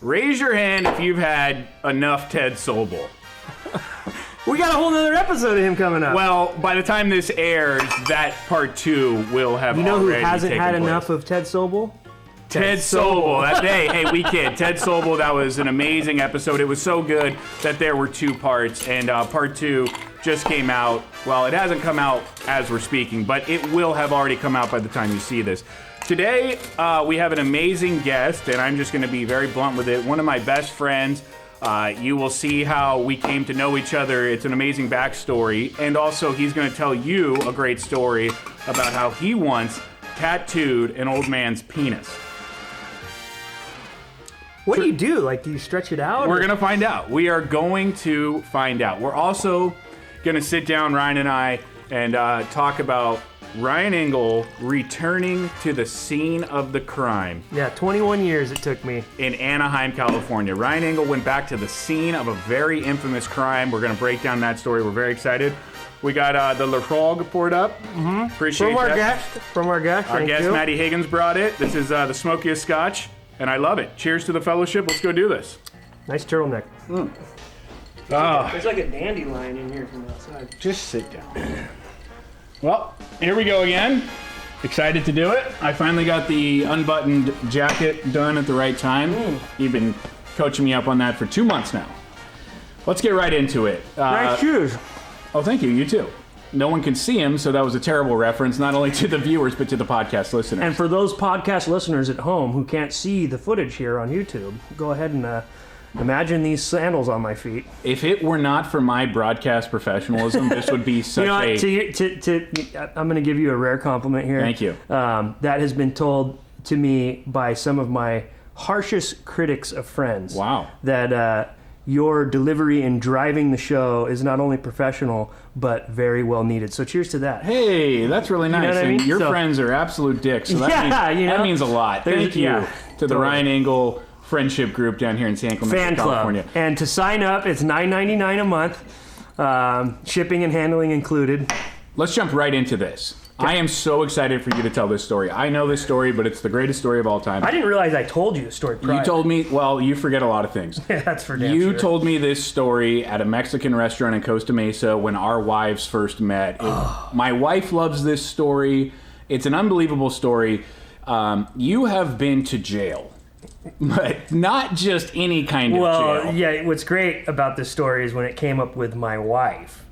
Raise your hand if you've had enough Ted Sobel. We got a whole nother episode of him coming up. Well, by the time this airs, that part 2 will have you know who already hasn't taken had place. enough of Ted Sobel? Ted Sobel. Hey, we kid. Ted Sobel, that was an amazing episode. It was so good that there were 2 parts, and part 2 just came out. Well, it hasn't come out as we're speaking, but it will have already come out by the time you see this. Today, we have an amazing guest, and I'm just going to be very blunt with it. One of my best friends. You will see how we came to know each other. It's an amazing backstory. And also, he's going to tell you a great story about how he once tattooed an old man's penis. What do you do? Like, do you stretch it out? We're going to find out. We are going to find out. We're also going to sit down, Ryan and I, and talk about Ryan Engle returning to the scene of the crime. Yeah, 21 years it took me. In Anaheim, California. Ryan Engle went back to the scene of a very infamous crime. We're going to break down that story. We're very excited. We got the Le Frog poured up. Mm-hmm. Appreciate that. From our guest. Our guest, you. Matty Higgins, brought it. This is the smokiest scotch, and I love it. Cheers to the fellowship. Let's go do this. Nice turtleneck. There's like a dandelion in here from outside. Just sit down. Well, here we go again. Excited to do it. I finally got the unbuttoned jacket done at the right time. You've been coaching me up on that for 2 months now. Let's get right into it. Nice shoes. Oh, thank you. You too. No one can see him, so that was a terrible reference, not only to the viewers, but to the podcast listeners. And for those podcast listeners at home who can't see the footage here on YouTube, go ahead and imagine these sandals on my feet. If it were not for my broadcast professionalism, this would be such I'm going to give you a rare compliment here. Thank you. That has been told to me by some of my harshest critics of friends. Wow. That your delivery in driving the show is not only professional, but very well needed. So cheers to that. Hey, that's really nice. You know what I mean? And your friends are absolute dicks, so that means a lot. Thank you to the Ryan Engle friendship group down here in San Clemente, California. And to sign up, it's $9.99 a month, shipping and handling included. Let's jump right into this. I am so excited for you to tell this story. I know this story, but it's the greatest story of all time. I didn't realize I told you the story prior. You told me, well, you forget a lot of things. Yeah, that's for damn You sure. told me this story at a Mexican restaurant in Costa Mesa when our wives first met. My wife loves this story. It's an unbelievable story. You have been to jail. But not just any kind of jail. Well, yeah, what's great about this story is when it came up with my wife.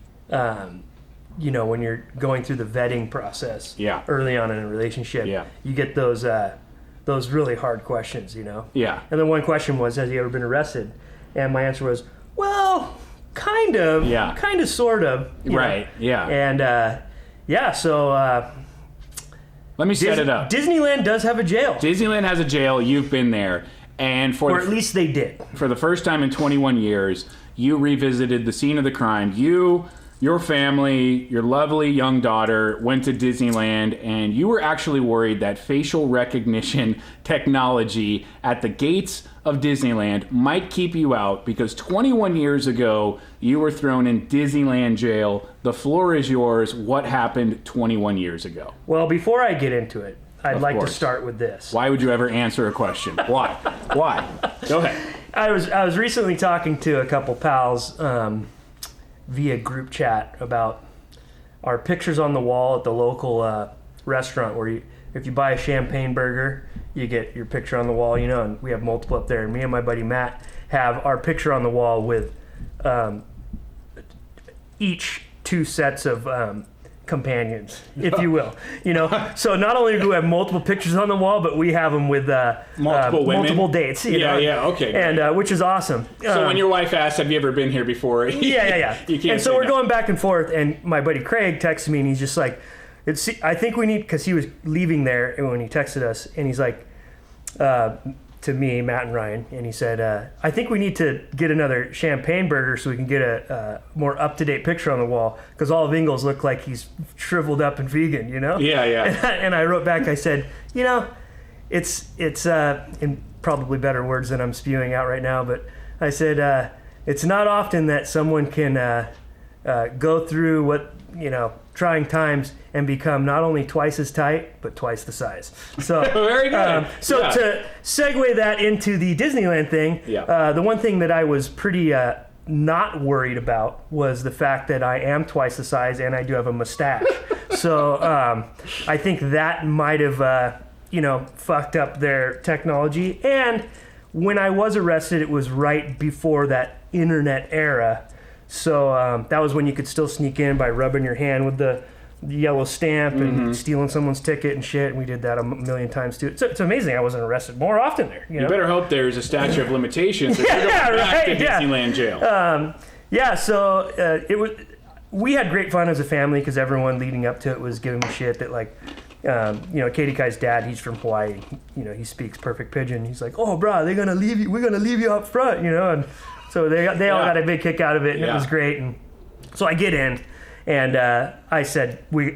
You know, when you're going through the vetting process early on in a relationship, you get those really hard questions, you know? Yeah. And then one question was, has he ever been arrested? And my answer was, well, kind of. Yeah. Kind of, sort of. Right, yeah. And, so... Let me set it up. Disneyland does have a jail. Disneyland has a jail. You've been there. And or at least they did. For the first time in 21 years, you revisited the scene of the crime. You, your family, your lovely young daughter went to Disneyland, and you were actually worried that facial recognition technology at the gates of Disneyland might keep you out because 21 years ago, you were thrown in Disneyland jail. The floor is yours. What happened 21 years ago? Well, before I get into it, I'd like to start with this. Why would you ever answer a question? Why? Why? Go ahead. I was recently talking to a couple pals via group chat about our pictures on the wall at the local restaurant where if you buy a champagne burger, you get your picture on the wall, you know, and we have multiple up there. And me and my buddy Matt have our picture on the wall with each 2 sets of companions, if you will. You know, so not only do we have multiple pictures on the wall, but we have them with multiple dates. You know? Okay. And which is awesome. So when your wife asks, "Have you ever been here before?" Yeah. You can't. And so we're going back and forth, and my buddy Craig texted me, and he's just like, I think we need, because he was leaving there when he texted us, and he's like, to me, Matt and Ryan, and he said, I think we need to get another champagne burger so we can get a more up-to-date picture on the wall, because all of Ingles look like he's shriveled up and vegan, you know? Yeah. And I wrote back, I said, you know, it's in probably better words than I'm spewing out right now, but I said, it's not often that someone can go through what, you know, trying times and become not only twice as tight, but twice the size. So very good. To segue that into the Disneyland thing, the one thing that I was pretty not worried about was the fact that I am twice the size and I do have a mustache. So I think that might have, fucked up their technology. And when I was arrested, it was right before that internet era. So that was when you could still sneak in by rubbing your hand with the yellow stamp and stealing someone's ticket and shit. And we did that a million times too. It's amazing I wasn't arrested more often there. You better hope there's a statute of limitations. If you're going back to Disneyland Jail. So it was. We had great fun as a family because everyone leading up to it was giving me shit that like, Katie Kai's dad, he's from Hawaii. He speaks perfect pidgin. He's like, "Oh, bro, they're gonna leave you. We're gonna leave you up front," and so they all got a big kick out of it, and it was great. And so I get in, and I said, "We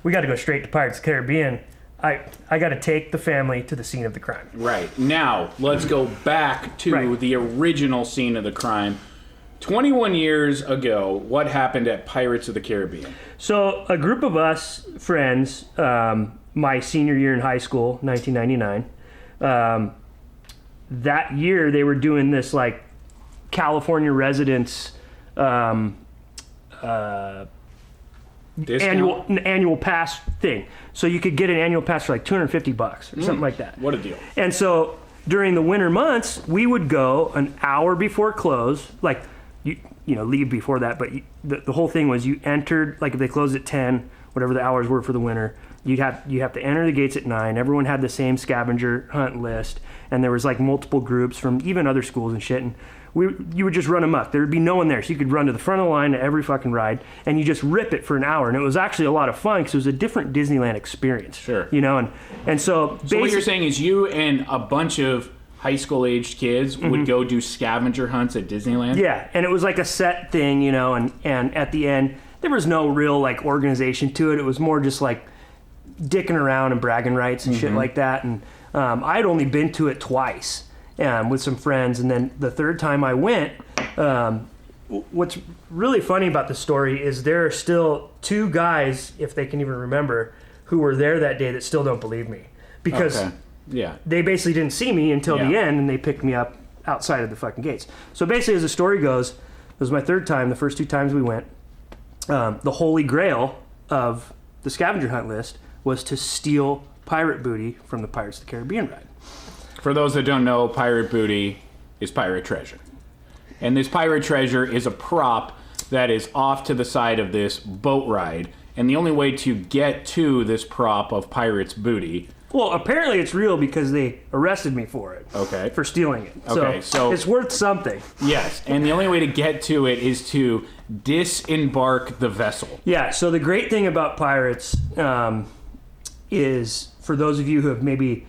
got to go straight to Pirates of the Caribbean. I got to take the family to the scene of the crime." Right now, let's go back to the original scene of the crime. 21 years ago, what happened at Pirates of the Caribbean? So a group of us friends, my senior year in high school, 1999, that year they were doing this like California residents annual pass thing. So you could get an annual pass for like $250 or something like that. What a deal. And so during the winter months, we would go an hour before close, like leave before that, but the whole thing was you entered, like if they closed at 10, whatever the hours were for the winter, you have to enter the gates at 9. Everyone had the same scavenger hunt list, and there was like multiple groups from even other schools and shit, and you would just run amok. There would be no one there, so you could run to the front of the line to every fucking ride, and you just rip it for an hour, and it was actually a lot of fun because it was a different Disneyland experience. Sure. And so what you're saying is you and a bunch of high school aged kids would go do scavenger hunts at Disneyland? Yeah, and it was like a set thing, and at the end, there was no real like organization to it. It was more just like dicking around and bragging rights and shit like that. And I'd only been to it twice with some friends, and then the third time I went, what's really funny about the story is there are still 2 guys, if they can even remember, who were there that day that still don't believe me. Because they basically didn't see me until the end, and they picked me up outside of the fucking gates. So basically, as the story goes, it was my third time. The first 2 times we went, the holy grail of the scavenger hunt list was to steal pirate booty from the Pirates of the Caribbean ride. For those that don't know, pirate booty is pirate treasure. And this pirate treasure is a prop that is off to the side of this boat ride. And the only way to get to this prop of pirate's booty... Well, apparently it's real because they arrested me for it. Okay. For stealing it. Okay, so it's worth something. Yes, and the only way to get to it is to disembark the vessel. Yeah, so the great thing about pirates is, for those of you who have maybe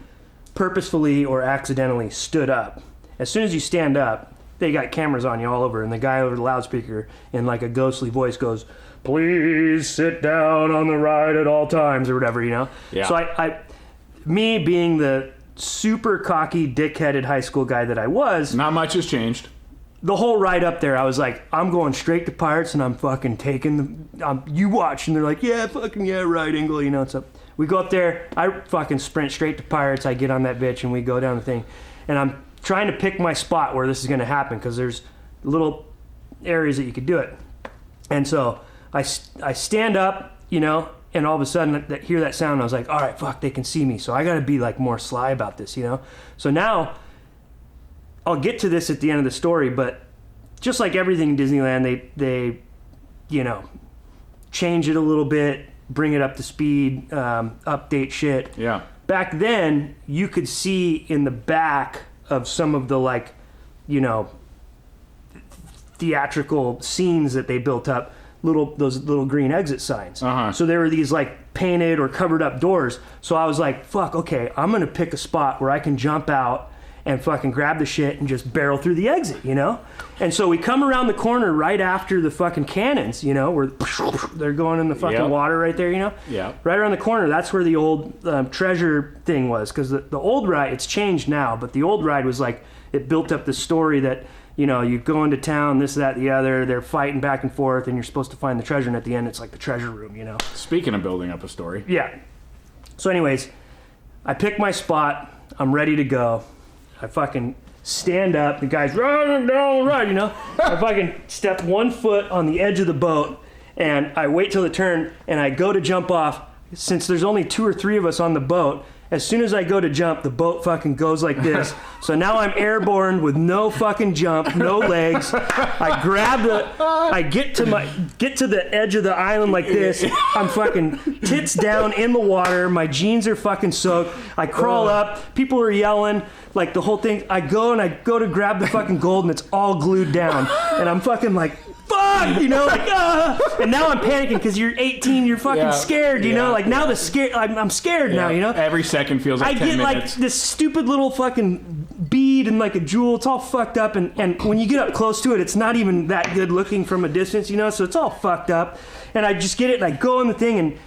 purposefully or accidentally stood up, as soon as you stand up, they got cameras on you all over, and the guy over the loudspeaker in like a ghostly voice goes, "Please sit down on the ride at all times," or whatever, Yeah. So me being the super cocky, dick-headed high school guy that I was... Not much has changed. The whole ride up there, I was like, I'm going straight to Pirates, and I'm fucking taking you watch. And they're like, yeah, right, Engle, So we go up there, I fucking sprint straight to Pirates, I get on that bitch, and we go down the thing. And I'm trying to pick my spot where this is going to happen, because there's little areas that you could do it. And so I stand up, and all of a sudden, hear that sound, I was like, all right, fuck, they can see me. So I got to be like more sly about this, So now, I'll get to this at the end of the story, but just like everything in Disneyland, they change it a little bit, bring it up to speed, update shit. Yeah. Back then, you could see in the back of some of the theatrical scenes that they built up, those little green exit signs. So there were these like painted or covered up doors. So I was like, fuck, okay, I'm gonna pick a spot where I can jump out and fucking grab the shit and just barrel through the exit, And so we come around the corner right after the fucking cannons, where they're going in the fucking water right there, Yeah. Right around the corner, that's where the old treasure thing was, because the old ride, it's changed now, but the old ride was like, it built up the story that you know, you go into town, this, that, the other. They're fighting back and forth, and you're supposed to find the treasure. And at the end, it's like the treasure room, you know. Speaking of building up a story. Yeah. So anyways, I pick my spot. I'm ready to go. I fucking stand up. The guy's running down the ride, you know. I fucking step 1 foot on the edge of the boat, and I wait till the turn, and I go to jump off. Since there's only 2 or 3 of us on the boat, as soon as I go to jump, the boat fucking goes like this. So now I'm airborne with no fucking jump, no legs. I get to the edge of the island like this. I'm fucking tits down in the water. My jeans are fucking soaked. I crawl up. People are yelling. Like the whole thing. I go to grab the fucking gold, and it's all glued down. And I'm fucking like, fuck, you know, like, and now I'm panicking because you're 18, you're fucking scared, you know, like now I'm scared now, you know. Every second feels like 10 minutes. I get like this stupid little fucking bead and like a jewel, it's all fucked up, and when you get up close to it, it's not even that good looking from a distance, you know, so it's all fucked up, and I just get it, and I go in the thing, and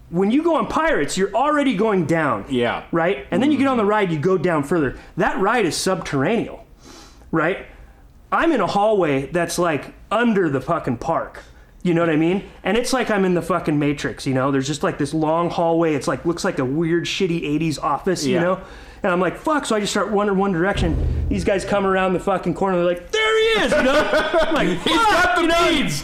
when you go on Pirates, you're already going down, right, and then you get on the ride, you go down further. That ride is subterranean, right? I'm in a hallway that's like under the fucking park. You know what I mean? And it's like I'm in the fucking Matrix, you know? There's just like this long hallway. It's like, looks like a weird, shitty 80s office, you know? And I'm like, fuck. So I just start running one direction. These guys come around the fucking corner. They're like, there he is, you know? I'm like, fuck, he's got the beads.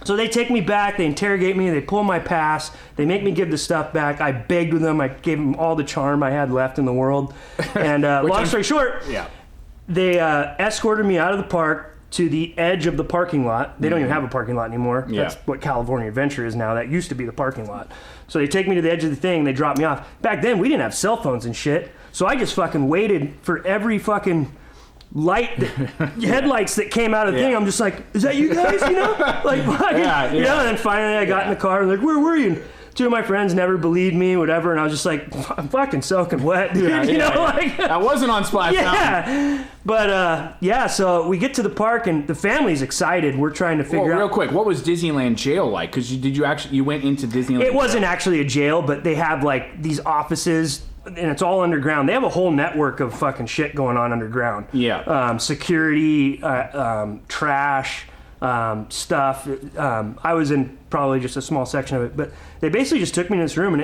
So they take me back. They interrogate me. They pull my pass. They make me give the stuff back. I begged with them. I gave them all the charm I had left in the world. And long story short, they escorted me out of the park to the edge of the parking lot. They don't even have a parking lot anymore. That's what California Adventure is now. That used to be the parking lot. So they take me to the edge of the thing. They drop me off. Back then, we didn't have cell phones and shit. So I just fucking waited for every fucking headlights that came out of the thing. I'm just like, is that you guys? You know, like, fucking, you know. And then finally, I got in the car. Like, where were you? And 2 of my friends never believed me, whatever, and I was just like, I'm fucking soaking wet, dude. You know, like I wasn't on Splash Mountain. But so we get to the park, and the family's excited. We're trying to figure out. Real quick, what was Disneyland Jail like? Because you went into Disneyland? It wasn't actually a jail, but they have like these offices, and it's all underground. They have a whole network of fucking shit going on underground. Security, trash. Stuff. I was in probably just a small section of it, but they basically just took me in this room, and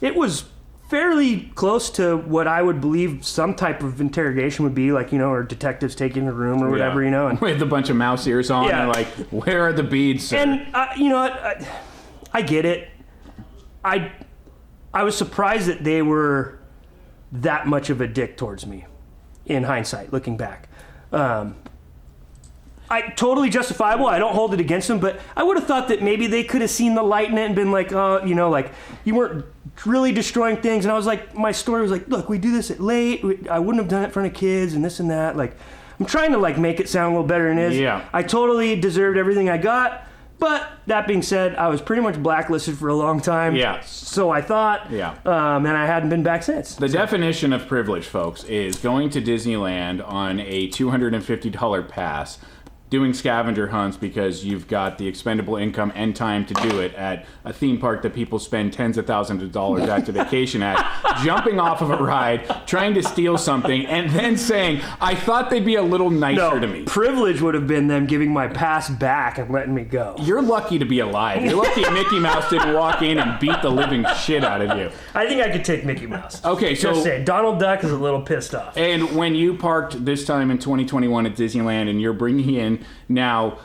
it was fairly close to what I would believe some type of interrogation would be, like, you know, or detectives taking a room or whatever, you know. And, with a bunch of mouse ears on, and like, where are the beads, sir? And you know what? I get it. I was surprised that they were that much of a dick towards me, in hindsight, looking back. Totally justifiable. I don't hold it against them, but I would have thought that maybe they could have seen the light in it and been like, oh, you know, like, you weren't really destroying things. And I was like, my story was like, look, we do this at late. I wouldn't have done it in front of kids and this and that. Like, I'm trying to like make it sound a little better than it is. I totally deserved everything I got. But that being said, I was pretty much blacklisted for a long time. So I thought, and I hadn't been back since. The definition of privilege, folks, is going to Disneyland on a $250 pass, doing scavenger hunts because you've got the expendable income and time to do it at a theme park that people spend tens of thousands of dollars at to vacation at, jumping off of a ride, trying to steal something, and then saying, I thought they'd be a little nicer to me. Privilege would have been them giving my pass back and letting me go. You're lucky to be alive. You're lucky Mickey Mouse didn't walk in and beat the living shit out of you. I think I could take Mickey Mouse. Okay, so just say Donald Duck is a little pissed off. And when you parked this time in 2021 at Disneyland, and you're bringing in now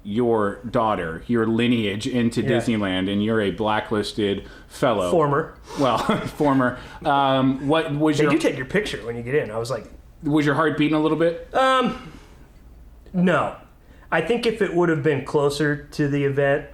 your daughter, your lineage into Disneyland, and you're a blacklisted fellow. Former. What was They do take your picture when you get in. I was like... Was your heart beating a little bit? No. I think if it would have been closer to the event...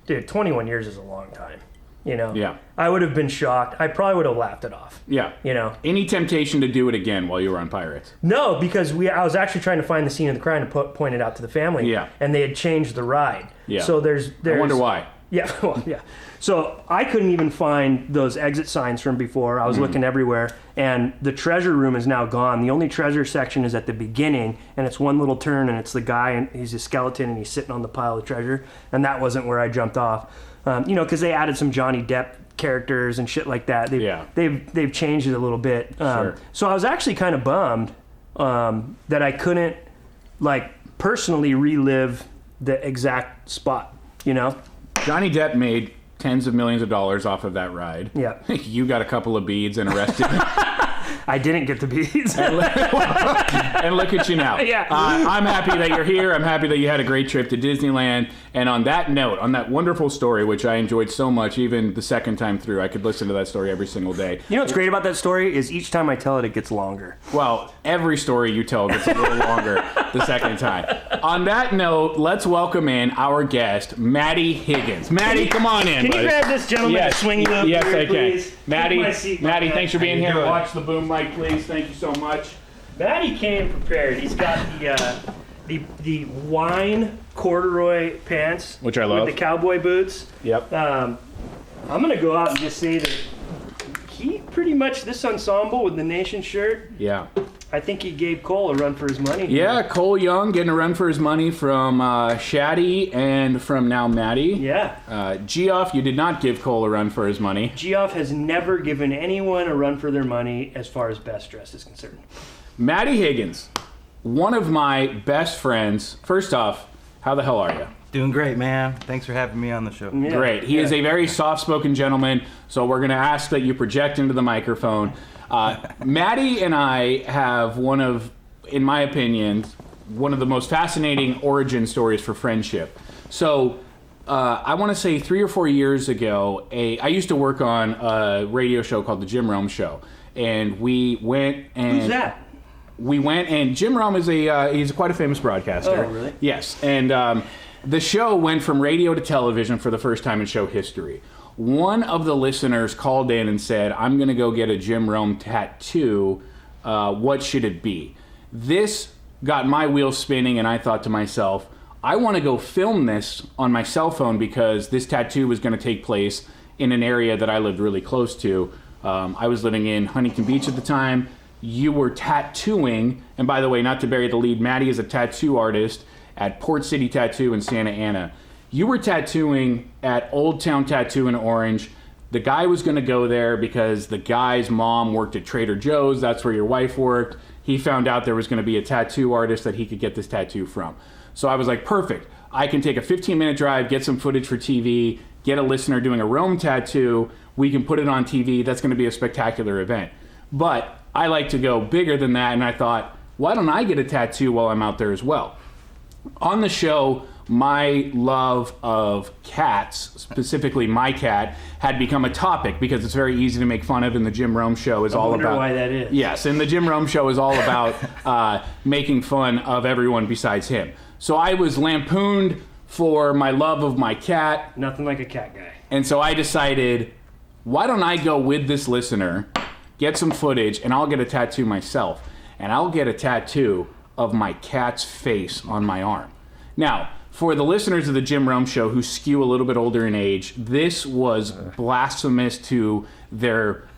Dude, 21 years is a long time. You know? I would have been shocked. I probably would have laughed it off. You know? Any temptation to do it again while you were on Pirates? No, because I was actually trying to find the scene of the crime to point it out to the family. And they had changed the ride. So there's I wonder why. So I couldn't even find those exit signs from before. I was looking everywhere, and the treasure room is now gone. The only treasure section is at the beginning, and it's one little turn, and it's the guy, and he's a skeleton, and he's sitting on the pile of treasure, and that wasn't where I jumped off. You know, because they added some Johnny Depp characters and shit like that. They've changed it a little bit. So I was actually kind of bummed that I couldn't like personally relive the exact spot, you know? Johnny Depp made tens of millions of dollars off of that ride. Yeah. You got a couple of beads and arrested. I didn't get the beads. And look at you now. Yeah. I'm happy that you're here. I'm happy that you had a great trip to Disneyland. And on that note, on that wonderful story, which I enjoyed so much, even the second time through, I could listen to that story every single day. You know what's great about that story is each time I tell it, it gets longer. Well, every story you tell gets a little longer the second time. On that note, let's welcome in our guest, Matty Higgins. Matty, come on in, Can buddy. you grab this gentleman and swing you up Yes, here, I can. please? Matty, Take my seat, Matty, my thanks for being man. here. Watch the boom mic, please. Thank you so much. Matty came prepared. He's got the wine corduroy pants, Which I love. with the cowboy boots. Yep. I'm gonna go out and just say that he pretty much, this ensemble with the Nation shirt, Yeah. I think he gave Cole a run for his money. Yeah, Cole Young getting a run for his money from Shaddy and from now Matty. Yeah. Geoff, you did not give Cole a run for his money. Geoff has never given anyone a run for their money as far as best dress is concerned. Matty Higgins, one of my best friends. First off, how the hell are you? Doing great, man. Thanks for having me on the show. Yeah. Great. He is a very soft-spoken gentleman, so we're going to ask that you project into the microphone. Matty and I have one of, in my opinion, one of the most fascinating origin stories for friendship. So, I want to say 3 or 4 years ago, I used to work on a radio show called The Jim Rome Show, and we went and... Who's that? We went, and Jim Rome is he's quite a famous broadcaster. Oh, really? Yes, and the show went from radio to television for the first time in show history. One of the listeners called in and said, I'm going to go get a Jim Rome tattoo. What should it be? This got my wheels spinning, and I thought to myself, I want to go film this on my cell phone because this tattoo was going to take place in an area that I lived really close to. I was living in Huntington Beach at the time. You were tattooing, and by the way, not to bury the lead, Matty is a tattoo artist at Port City Tattoo in Santa Ana. You were tattooing at Old Town Tattoo in Orange. The guy was going to go there because the guy's mom worked at Trader Joe's. That's where your wife worked. He found out there was going to be a tattoo artist that he could get this tattoo from. So I was like, perfect. I can take a 15-minute drive, get some footage for TV, get a listener doing a Rome tattoo. We can put it on TV. That's going to be a spectacular event. But I like to go bigger than that, and I thought, why don't I get a tattoo while I'm out there as well? On the show, my love of cats, specifically my cat, had become a topic because it's very easy to make fun of, and the Jim Rome Show is all about... I wonder why that is. Yes, and the Jim Rome Show is all about making fun of everyone besides him. So I was lampooned for my love of my cat. Nothing like a cat guy. And so I decided, why don't I go with this listener, get some footage, and I'll get a tattoo myself. And I'll get a tattoo of my cat's face on my arm. Now, for the listeners of the Jim Rome Show who skew a little bit older in age, this was blasphemous to their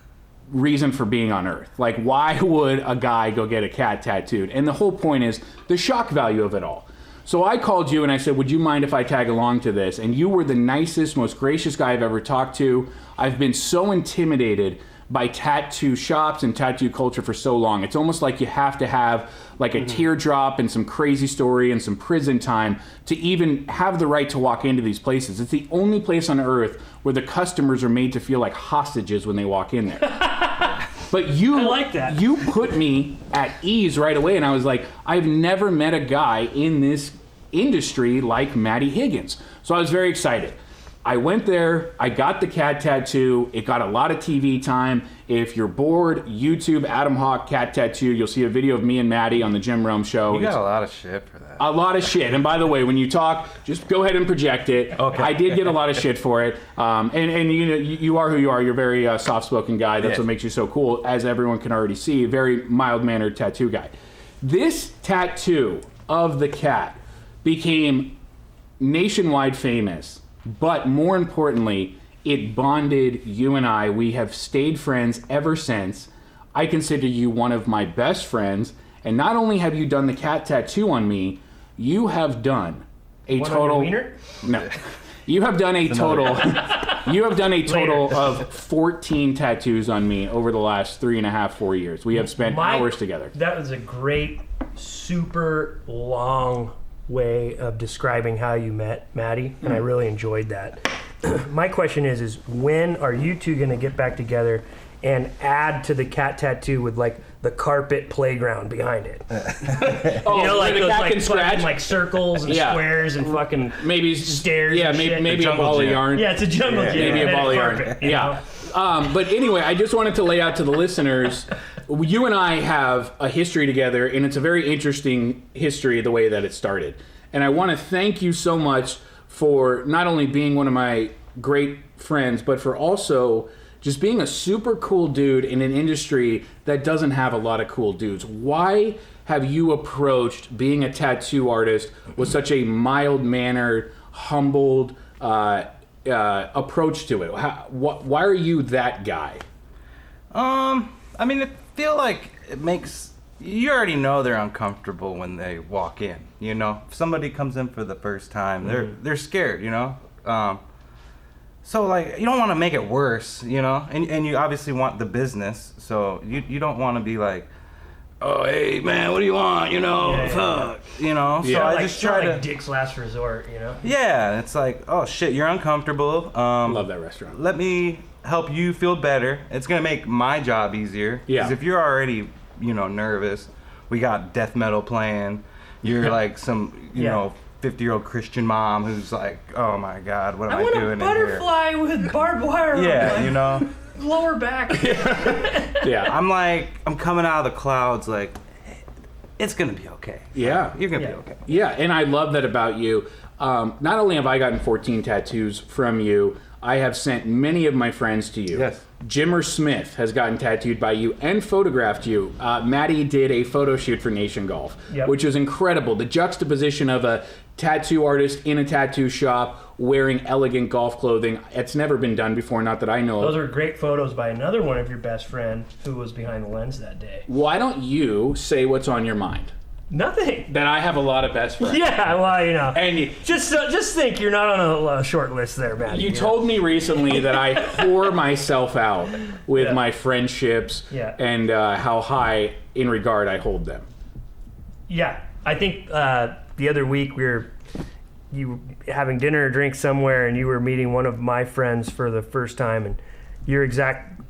reason for being on Earth. Like, why would a guy go get a cat tattooed? And the whole point is the shock value of it all. So I called you and I said, would you mind if I tag along to this? And you were the nicest, most gracious guy I've ever talked to. I've been so intimidated by tattoo shops and tattoo culture for so long. It's almost like you have to have like a teardrop and some crazy story and some prison time to even have the right to walk into these places. It's the only place on Earth where the customers are made to feel like hostages when they walk in there. But you, I like that. You put me at ease right away, and I was like, I've never met a guy in this industry like Matty Higgins. So I was very excited. I went there, I got the cat tattoo, it got a lot of TV time. If you're bored, YouTube Adam Hawk cat tattoo, you'll see a video of me and Matty on the Jim Rome Show. You got a lot of shit for that. A lot of shit. And by the way, when you talk, just go ahead and project it. Okay. I did get a lot of shit for it. And you know, you are who you are. You're a very soft-spoken guy. That's Yes. what makes you so cool, as everyone can already see. Very mild-mannered tattoo guy. This tattoo of the cat became nationwide famous. But more importantly, it bonded you and I. We have stayed friends ever since. I consider you one of my best friends. And not only have you done the cat tattoo on me, you have done a One total... on your wiener? No. You have done a total. You have done a total of 14 tattoos on me over the last 3.5, 4 years. We have spent hours together. That was a great, super long way of describing how you met Matty, and I really enjoyed that. My question is when are you two going to get back together and add to the cat tattoo with like the carpet playground behind it? Oh, you know, like the those cat like can scratch? fucking like circles and squares and fucking Maybe stairs. Yeah, and shit. maybe a ball of yarn. Yeah, it's a jungle gym. Maybe a and ball of yarn. carpet, you know? But anyway, I just wanted to lay out to the listeners, you and I have a history together, and it's a very interesting history the way that it started. And I want to thank you so much for not only being one of my great friends, but for also just being a super cool dude in an industry that doesn't have a lot of cool dudes. Why have you approached being a tattoo artist with such a mild-mannered, humbled approach to it? Why are you that guy? I mean, I feel like it makes... You already know they're uncomfortable when they walk in, you know? If somebody comes in for the first time, they're scared, you know? So, like, you don't want to make it worse, you know? And you obviously want the business, so you don't want to be like, oh, hey, man, what do you want, you know? Fuck, you know? So I just try to... like Dick's Last Resort, you know? Yeah, it's like, oh, shit, you're uncomfortable. Love that restaurant. Let me help you feel better. It's going to make my job easier. Yeah. Because if you're already... nervous. We got death metal playing. You're like some, you know, 50-year-old Christian mom who's like, oh my God, what am I doing in here? I want a butterfly with barbed wire. Yeah, you know. Lower back. Yeah. I'm coming out of the clouds like, it's gonna be okay. Yeah. You're gonna be okay. Yeah, and I love that about you. Not only have I gotten 14 tattoos from you, I have sent many of my friends to you. Yes. Jimmer Smith has gotten tattooed by you and photographed you. Matty did a photo shoot for Nation Golf, which was incredible. The juxtaposition of a tattoo artist in a tattoo shop wearing elegant golf clothing. It's never been done before, not that I know of. Those are great photos by another one of your best friend who was behind the lens that day. Why don't you say what's on your mind? Nothing. That I have a lot of best friends. Yeah, well, you know. And just think you're not on a short list there, man. You told me recently that I whore myself out with my friendships and how high in regard I hold them. Yeah, I think the other week you were having dinner or drink somewhere, and you were meeting one of my friends for the first time, and your exact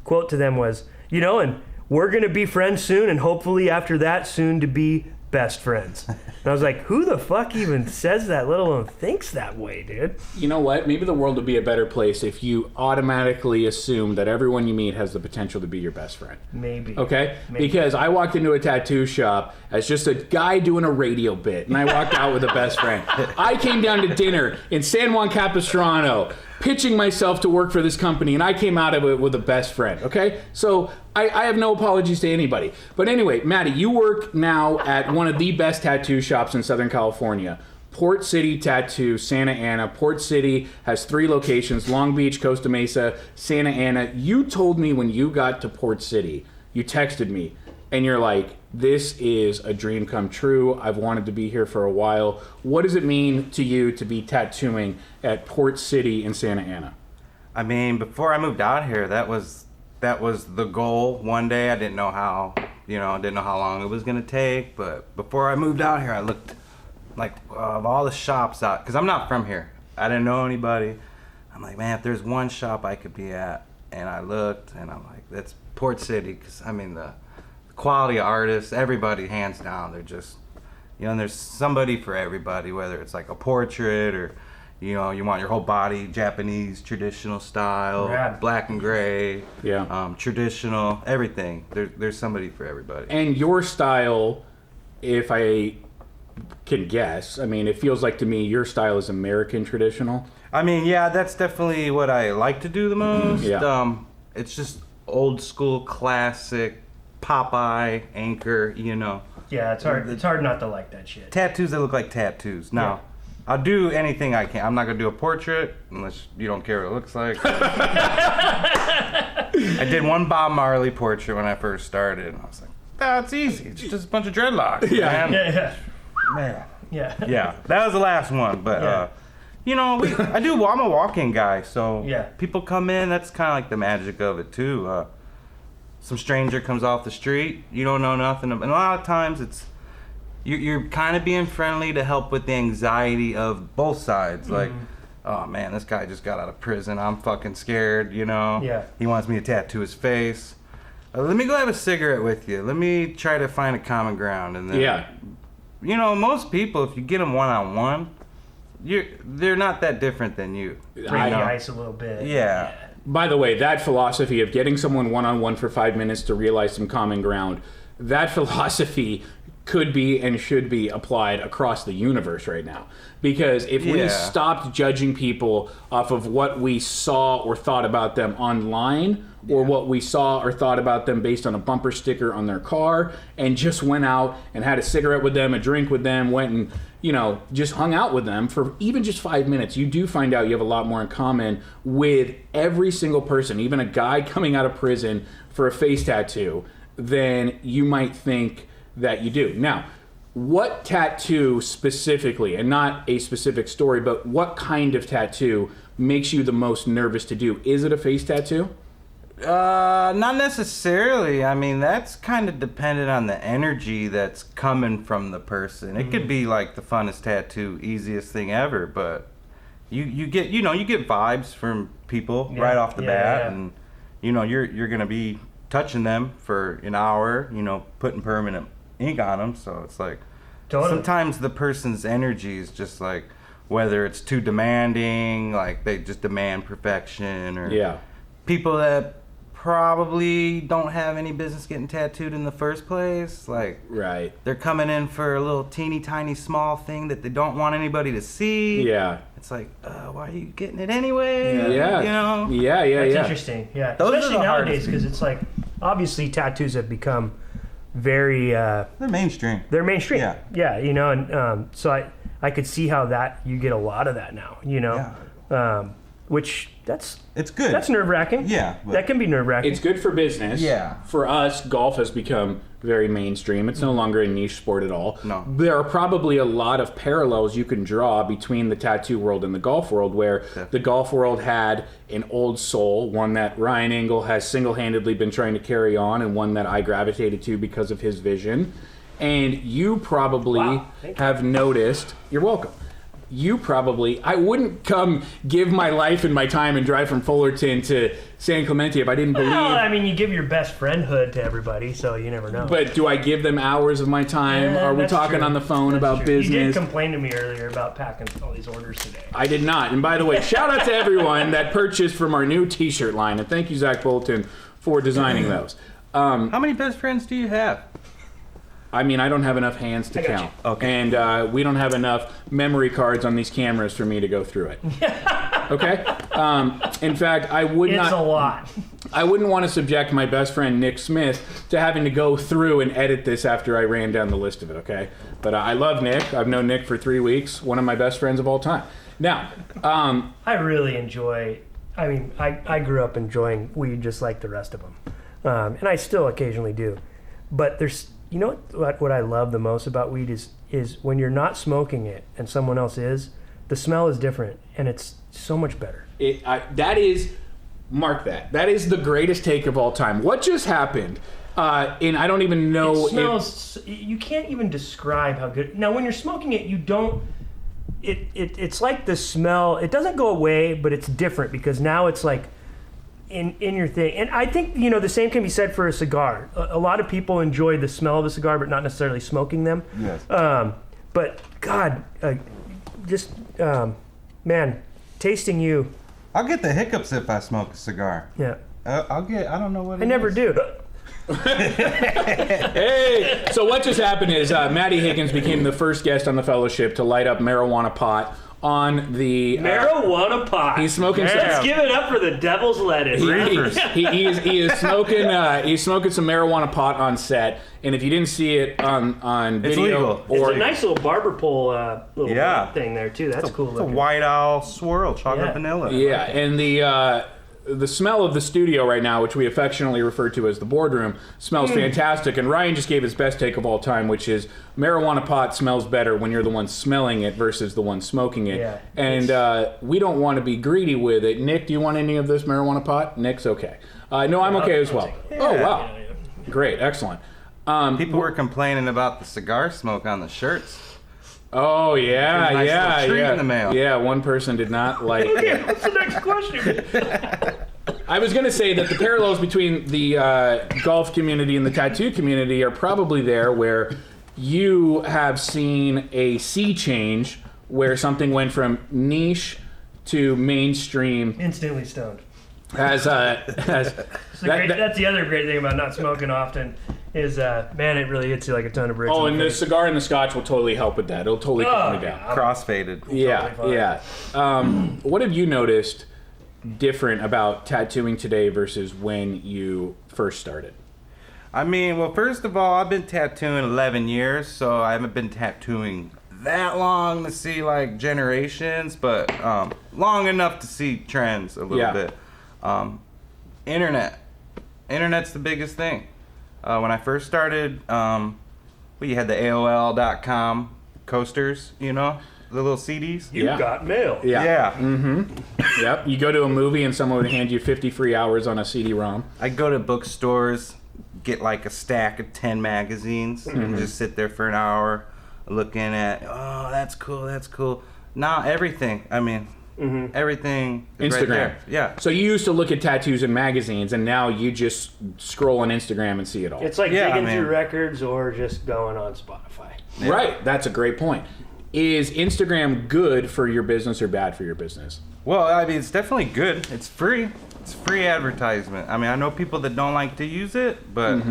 quote to them was, and we're going to be friends soon, and hopefully after that, soon to be best friends. And I was like, who the fuck even says that, let alone thinks that way, dude? You know what? Maybe the world would be a better place if you automatically assume that everyone you meet has the potential to be your best friend. Maybe. Okay? Maybe. Because I walked into a tattoo shop as just a guy doing a radio bit, and I walked out with a best friend. I came down to dinner in San Juan Capistrano, pitching myself to work for this company, and I came out of it with a best friend, okay? So I have no apologies to anybody. But anyway, Matty, you work now at one of the best tattoo shops in Southern California, Port City Tattoo, Santa Ana. Port City has 3 locations, Long Beach, Costa Mesa, Santa Ana. You told me when you got to Port City, you texted me, and you're like, this is a dream come true. I've wanted to be here for a while. What does it mean to you to be tattooing at Port City in Santa Ana? I mean, before I moved out here, that was the goal. One day, I didn't know how, I didn't know how long it was gonna take. But before I moved out here, I looked like of all the shops out, because I'm not from here. I didn't know anybody. I'm like, man, if there's one shop I could be at, and I looked, and I'm like, that's Port City, because I mean the quality of artists, everybody, hands down, they're just, and there's somebody for everybody, whether it's like a portrait or, you want your whole body Japanese traditional style, black and gray, traditional, everything. There's somebody for everybody. And your style, if I can guess, I mean, it feels like to me your style is American traditional. I mean, yeah, that's definitely what I like to do the most. It's just old school, classic, Popeye, Anchor, Yeah, it's hard. It's hard not to like that shit. Tattoos that look like tattoos. Now, I'll do anything I can. I'm not gonna do a portrait unless you don't care what it looks like. I did one Bob Marley portrait when I first started, and I was like, "That's easy. It's just a bunch of dreadlocks." Man. Yeah. Man. Yeah. Yeah, that was the last one, but you know, I'm a walk-in guy, so Yeah. people come in, that's kind of like the magic of it too. Some stranger comes off the street, you don't know nothing, and a lot of times you're kind of being friendly to help with the anxiety of both sides. Like, oh man, this guy just got out of prison, I'm fucking scared, you know? Yeah. He wants me to tattoo his face. Let me go have a cigarette with you. Let me try to find a common ground, and then, you know, most people, if you get them one-on-one, they're not that different than you. Break the ice a little bit. Yeah. By the way, that philosophy of getting someone one-on-one for 5 minutes to realize some common ground, that philosophy could be and should be applied across the universe right now. Because if we stopped judging people off of what we saw or thought about them online, or what we saw or thought about them based on a bumper sticker on their car, and just went out and had a cigarette with them, a drink with them, went and, you know, just hung out with them for even just 5 minutes, you do find out you have a lot more in common with every single person, even a guy coming out of prison for a face tattoo, than you might think that you do. Now, what tattoo specifically, and not a specific story, but what kind of tattoo makes you the most nervous to do? Is it a face tattoo? Not necessarily. I mean, that's kind of dependent on the energy that's coming from the person. It could be like the funnest tattoo, easiest thing ever, but you get vibes from people right off the bat, and you know you're gonna be touching them for an hour, you know, putting permanent ink on them. So it's like sometimes the person's energy is just like, whether it's too demanding, like they just demand perfection, or people that probably don't have any business getting tattooed in the first place. Like, they're coming in for a little teeny tiny small thing that they don't want anybody to see. Yeah. It's like, why are you getting it anyway? Yeah. You know? Yeah. That's interesting. Yeah. Those especially are the nowadays, because it's like, obviously tattoos have become very... they're mainstream. They're mainstream. Yeah, you know, and so I could see how that, you get a lot of that now, you know? Which, it's good. That's nerve-wracking. Yeah. That can be nerve-wracking. It's good for business. Yeah. For us, golf has become very mainstream. It's no longer a niche sport at all. No. There are probably a lot of parallels you can draw between the tattoo world and the golf world, where the golf world had an old soul, one that Ryan Engle has single-handedly been trying to carry on, and one that I gravitated to because of his vision. And you probably have noticed... You're welcome. I wouldn't come give my life and my time and drive from Fullerton to San Clemente if I didn't believe... Well, I mean, you give your best friendhood to everybody, so you never know. But do I give them hours of my time? Are we talking on the phone about business? You did complain to me earlier about packing all these orders today. I did not. And by the way, shout out to everyone that purchased from our new t-shirt line. And thank you, Zach Bolton, for designing those. How many best friends do you have? I mean, I don't have enough hands to count. Okay. And we don't have enough memory cards on these cameras for me to go through it. Okay? In fact, It's a lot. I wouldn't want to subject my best friend, Nick Smith, to having to go through and edit this after I ran down the list of it, okay? But I love Nick. I've known Nick for 3 weeks. One of my best friends of all time. Now, I really enjoy... I mean, I grew up enjoying weed just like the rest of them. And I still occasionally do. But there's... You know what I love the most about weed is when you're not smoking it and someone else is, the smell is different and it's so much better. Mark that. That is the greatest take of all time. What just happened? And I don't even know. It smells. You can't even describe how good. Now, when you're smoking it, you don't. It's like the smell. It doesn't go away, but it's different because now it's like. In your thing. And I think, you know, the same can be said for a cigar. A lot of people enjoy the smell of a cigar, but not necessarily smoking them. Yes. But God, man, tasting you. I'll get the hiccups if I smoke a cigar. Yeah. I don't know what it is. I never do. Hey, so what just happened is Matty Higgins became the first guest on the fellowship to light up marijuana pot on the marijuana pot. He's smoking. Let's give it up for the devil's lettuce. He is smoking. He's smoking some marijuana pot on set. And if you didn't see it on video, it's a nice little barber pole thing there too. That's cool. It's a White Owl swirl, chocolate vanilla. Yeah, and the smell of the studio right now, which we affectionately refer to as the boardroom, smells fantastic. And Ryan just gave his best take of all time, which is marijuana pot smells better when you're the one smelling it versus the one smoking it. Yeah, and we don't want to be greedy with it. Nick, do you want any of this marijuana pot? Nick's okay. No, I'm okay as well. Oh, wow. Great. Excellent. People were complaining about the cigar smoke on the shirts. Oh, yeah, Nice yeah, little treat yeah. in the mail. Yeah, one person did not like it. What's the next question? I was going to say that the parallels between the golf community and the tattoo community are probably there, where you have seen a sea change where something went from niche to mainstream. Instantly stoned. That's the other great thing about not smoking often is, man, it really hits you like a ton of bricks. Oh, and the cigar and the scotch will totally help with that. It'll totally calm me down. Crossfaded. Yeah. What have you noticed different about tattooing today versus when you first started? I mean, well, first of all, I've been tattooing 11 years, so I haven't been tattooing that long to see like generations, but long enough to see trends a little bit. Internet's the biggest thing. When I first started, you had the AOL.com coasters, you know, the little CDs. You got mail. Yeah. Mm-hmm. Yep. You go to a movie and someone would hand you 50 free hours on a CD-ROM. I go to bookstores, get like a stack of 10 magazines, and just sit there for an hour looking at, oh, that's cool. Now everything, everything is right Instagram. there. Yeah. So you used to look at tattoos in magazines, and now you just scroll on Instagram and see it all. It's like digging through records or just going on Spotify. Yeah. Right. That's a great point. Is Instagram good for your business or bad for your business? Well, I mean, it's definitely good. It's free. It's free advertisement. I mean, I know people that don't like to use it, but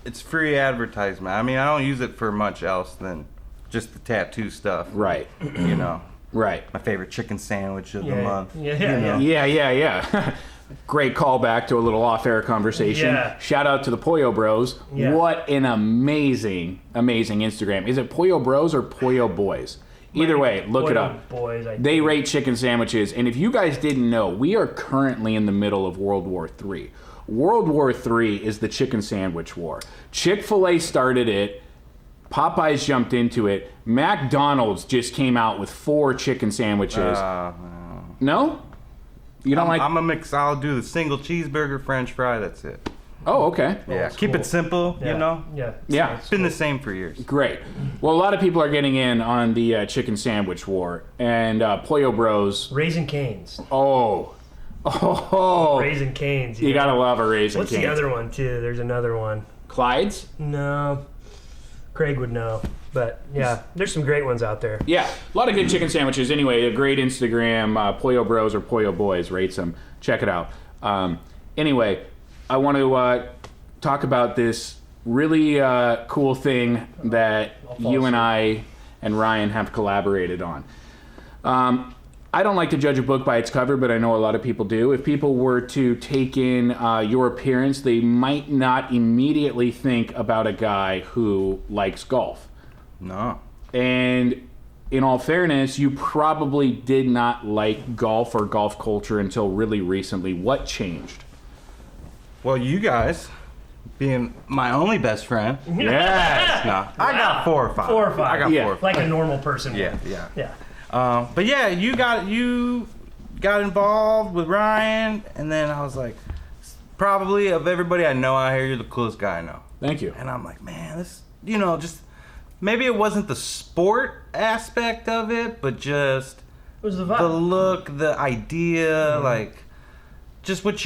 it's free advertisement. I mean, I don't use it for much else than just the tattoo stuff. Right. You know. Right. My favorite chicken sandwich of the month. Yeah. Great callback to a little off-air conversation. Yeah. Shout out to the Pollo Bros. Yeah. What an amazing Instagram. Is it Pollo Bros or Pollo Boys? Either way, look it up. Boys, They rate chicken sandwiches. And if you guys didn't know, we are currently in the middle of World War III. World War III is the chicken sandwich war. Chick-fil-A started it. Popeyes jumped into it. McDonald's just came out with 4 chicken sandwiches. No? You don't like... I'm a mix. I'll do the single cheeseburger, French fry. That's it. Oh, okay. Yeah. Keep it simple, you know? Yeah. It's been the same for years. Great. Well, a lot of people are getting in on the chicken sandwich war. And Pollo Bros... Raising Cane's. Oh. Raising Cane's. You gotta love a Raising What's Cane's. the other one, too? There's another one. Clyde's? No. Craig would know. But, yeah, there's some great ones out there. Yeah, a lot of good chicken sandwiches. Anyway, a great Instagram, Pollo Bros or Pollo Boys rates them. Check it out. Anyway, I want to talk about this really cool thing that you and I and Ryan have collaborated on. I don't like to judge a book by its cover, but I know a lot of people do. If people were to take in your appearance, they might not immediately think about a guy who likes golf. No. And in all fairness, you probably did not like golf or golf culture until really recently. What changed? Well, you guys, being my only best friend. Yes. No, I got 4 or 5. 4 or 5. I got 4 or 5. Like a normal person. Yeah. But yeah, you got involved with Ryan, and then I was like, probably of everybody I know out here, you're the coolest guy I know. Thank you. And I'm like, man, this, just maybe it wasn't the sport aspect of it, but just it was the vibe. the look, the idea, like just what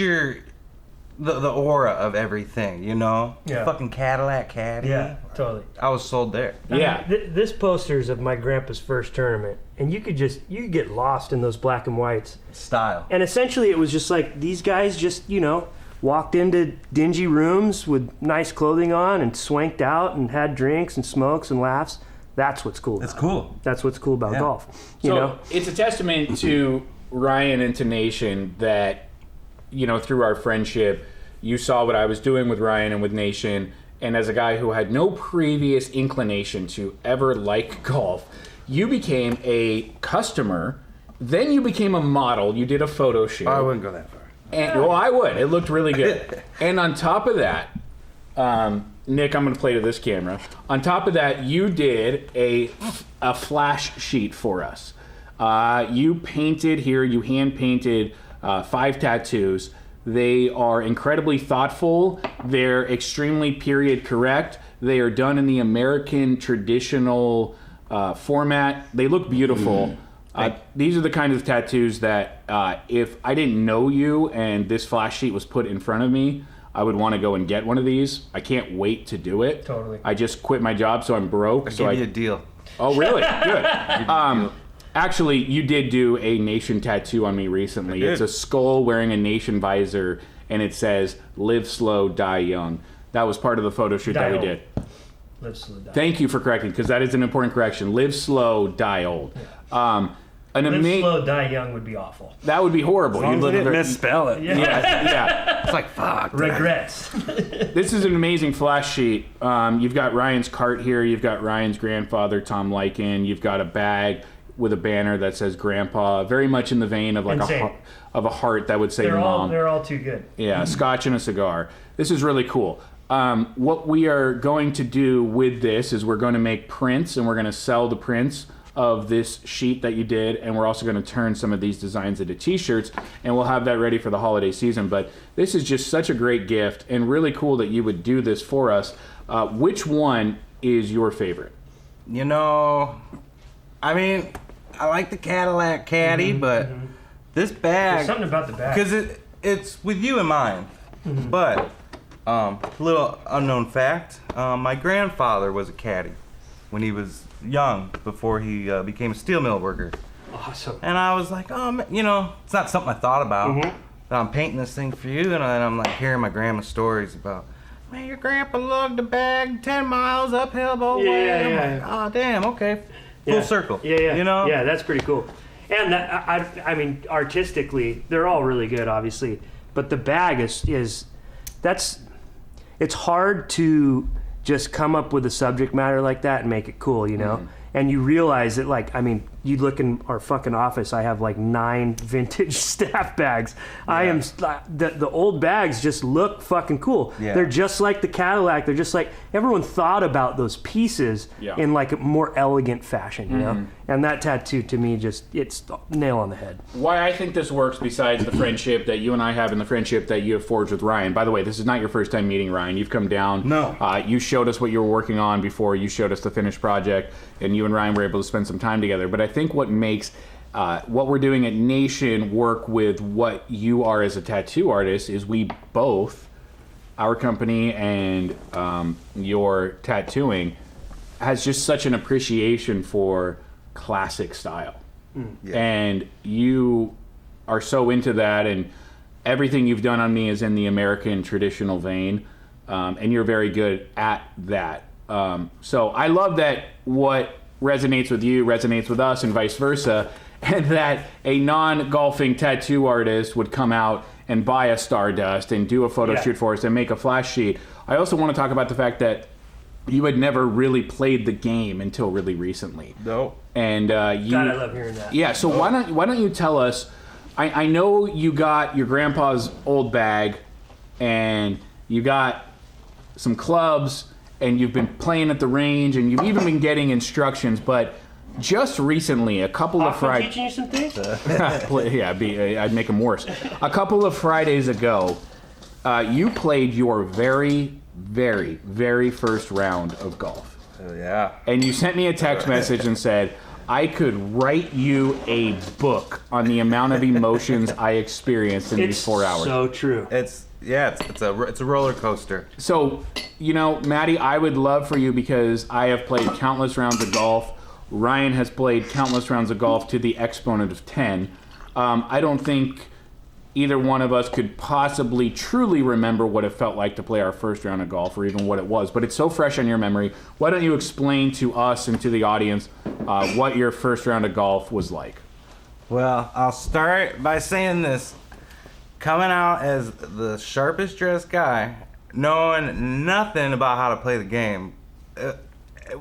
the aura of everything, Yeah. The fucking Cadillac caddy. Yeah, totally. I was sold there. Yeah. This poster's of my grandpa's first tournament, and you could get lost in those black and whites. Style. And essentially, it was just like these guys just walked into dingy rooms with nice clothing on and swanked out and had drinks and smokes and laughs. That's what's cool. It's cool. That's what's cool about golf. You So know? it's a testament to Ryan and to Nation that, through our friendship, you saw what I was doing with Ryan and with Nation, and as a guy who had no previous inclination to ever like golf, you became a customer, then you became a model, you did a photo shoot. I wouldn't go that far. And, well, I would. It looked really good. And on top of that, Nick, I'm going to play to this camera. On top of that, you did a flash sheet for us. You painted here, you hand painted 5 tattoos. They are incredibly thoughtful. They're extremely period correct. They are done in the American traditional format. They look beautiful. These are the kinds of tattoos that if I didn't know you and this flash sheet was put in front of me, I would want to go and get one of these. I can't wait to do it. Totally. I just quit my job, so I'm broke. I'll give you a deal. Oh, really? Good. Actually, you did do a nation tattoo on me recently. It's a skull wearing a nation visor, and it says, "Live slow, die young." That was part of the photo shoot that we did. Live slow, die. Thank you for correcting, because that is an important correction. Live slow, die old. Yeah. Live slow, die young would be awful. That would be horrible. As long as you didn't misspell it. Yeah. It's like, fuck. Regrets. This is an amazing flash sheet. You've got Ryan's cart here. You've got Ryan's grandfather, Tom Lycan. You've got a bag with a banner that says Grandpa, very much in the vein of like a heart that would say Mom. They're all too good. Yeah, scotch and a cigar. This is really cool. What we are going to do with this is we're going to make prints, and we're going to sell the prints of this sheet that you did, and we're also going to turn some of these designs into t-shirts, and we'll have that ready for the holiday season. But this is just such a great gift, and really cool that you would do this for us. Which one is your favorite? You know, I mean, I like the Cadillac Caddy, but this bag... There's something about the bag. Because it's with you in mind. But, little unknown fact, my grandfather was a caddy when he was young, before he became a steel mill worker. Awesome. And I was like, oh, man, you know, it's not something I thought about. But I'm painting this thing for you, and I'm like hearing my grandma's stories about, man, your grandpa lugged a bag 10 miles uphill both ways. I'm like, oh, damn, okay. Full circle. Yeah. You know? Yeah, that's pretty cool. And that, I mean, artistically, they're all really good, obviously. But the bag it's hard to just come up with a subject matter like that and make it cool, you know? And you realize that, like, I mean, you look in our fucking office, I have like 9 vintage staff bags. Yeah. The old bags just look fucking cool. Yeah. They're just like the Cadillac. They're just like, everyone thought about those pieces in like a more elegant fashion, you know? And that tattoo to me it's nail on the head. Why I think this works, besides the friendship that you and I have and the friendship that you have forged with Ryan. By the way, this is not your first time meeting Ryan. You've come down. No. You showed us what you were working on before you showed us the finished project, and you and Ryan were able to spend some time together. But I think what makes what we're doing at Nation work with what you are as a tattoo artist is we both, our company and your tattooing, has just such an appreciation for classic style. And you are so into that, and everything you've done on me is in the American traditional vein, and you're very good at that. So I love that what resonates with you resonates with us, and vice versa, and that a non-golfing tattoo artist would come out and buy a Stardust and do a photo shoot for us and make a flash sheet. I also want to talk about the fact that you had never really played the game until really recently. No. And you. God, I love hearing that. Yeah. So why don't you tell us? I know you got your grandpa's old bag, and you got some clubs, and you've been playing at the range, and you've even been getting instructions. But just recently, a couple of Fridays. Teaching you some things? I'd make them worse. A couple of Fridays ago, you played your very, very, very first round of golf. Yeah. And you sent me a text message and said, I could write you a book on the amount of emotions I experienced in these 4 hours. It's so true. It's a roller coaster. So, you know, Matty, I would love for you, because I have played countless rounds of golf. Ryan has played countless rounds of golf to the exponent of 10. I don't think either one of us could possibly truly remember what it felt like to play our first round of golf, or even what it was, but it's so fresh on your memory. Why don't you explain to us and to the audience what your first round of golf was like? Well, I'll start by saying this. Coming out as the sharpest dressed guy, knowing nothing about how to play the game, it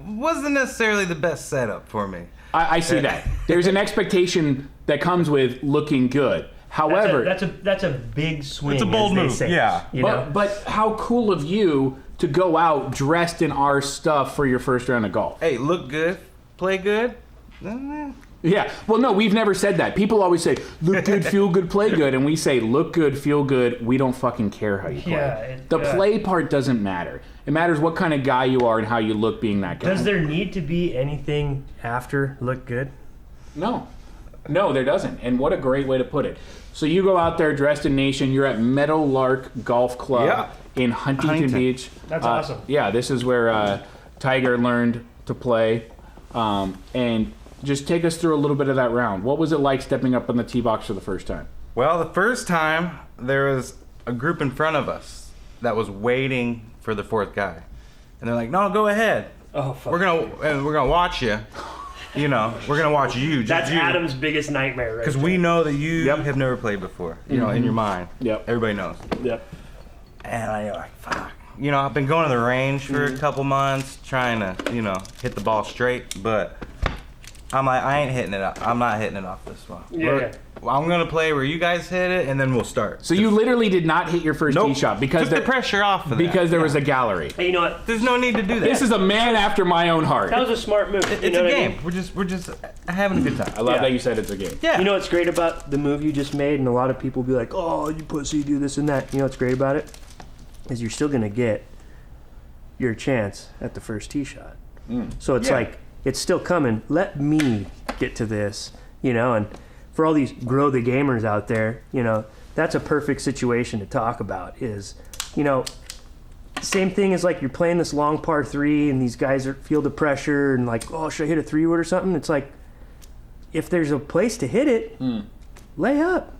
wasn't necessarily the best setup for me. I see that. There's an expectation that comes with looking good. However, that's a big swing. It's a bold as they move. say, Yeah. you know? but how cool of you to go out dressed in our stuff for your first round of golf. Hey, look good, play good. Yeah. Well, no, we've never said that. People always say, look good, feel good, play good. And we say, look good, feel good. We don't fucking care how you play. The play part doesn't matter. It matters what kind of guy you are and how you look being that guy. Does there need to be anything after look good? No. No, there doesn't. And what a great way to put it. So you go out there dressed in nation. You're at Meadowlark Golf Club in Huntington Beach. That's awesome. Yeah, this is where Tiger learned to play. And just take us through a little bit of that round. What was it like stepping up on the tee box for the first time? Well, the first time there was a group in front of us that was waiting for the fourth guy, and they're like, "No, go ahead. Oh, fuck. We're gonna watch you. You know, we're gonna watch you." That's Adam's biggest nightmare, right? Because we know that you have never played before. You know, in your mind. Yep. Everybody knows. Yep. And I'm like, fuck. You know, I've been going to the range for a couple months, trying to, hit the ball straight, but I'm like, I ain't hitting it. I'm not hitting it off this one. Yeah. I'm gonna play where you guys hit it, and then we'll start. So you literally did not hit your first tee shot because took the pressure off of that. Because there was a gallery. Hey, you know what? There's no need to do that. This is a man after my own heart. That was a smart move. It's a game. We're just having a good time. I love that you said it's a game. Yeah. You know what's great about the move you just made, and a lot of people be like, "Oh, you pussy, do this and that." You know what's great about it? Is you're still gonna get your chance at the first tee shot. So it's like it's still coming. Let me get to this, and for all these grow the gamers out there, that's a perfect situation to talk about. Is same thing as like you're playing this long par 3 and these guys feel the pressure and like, oh, should I hit a 3-wood or something? It's like, if there's a place to hit it, lay up.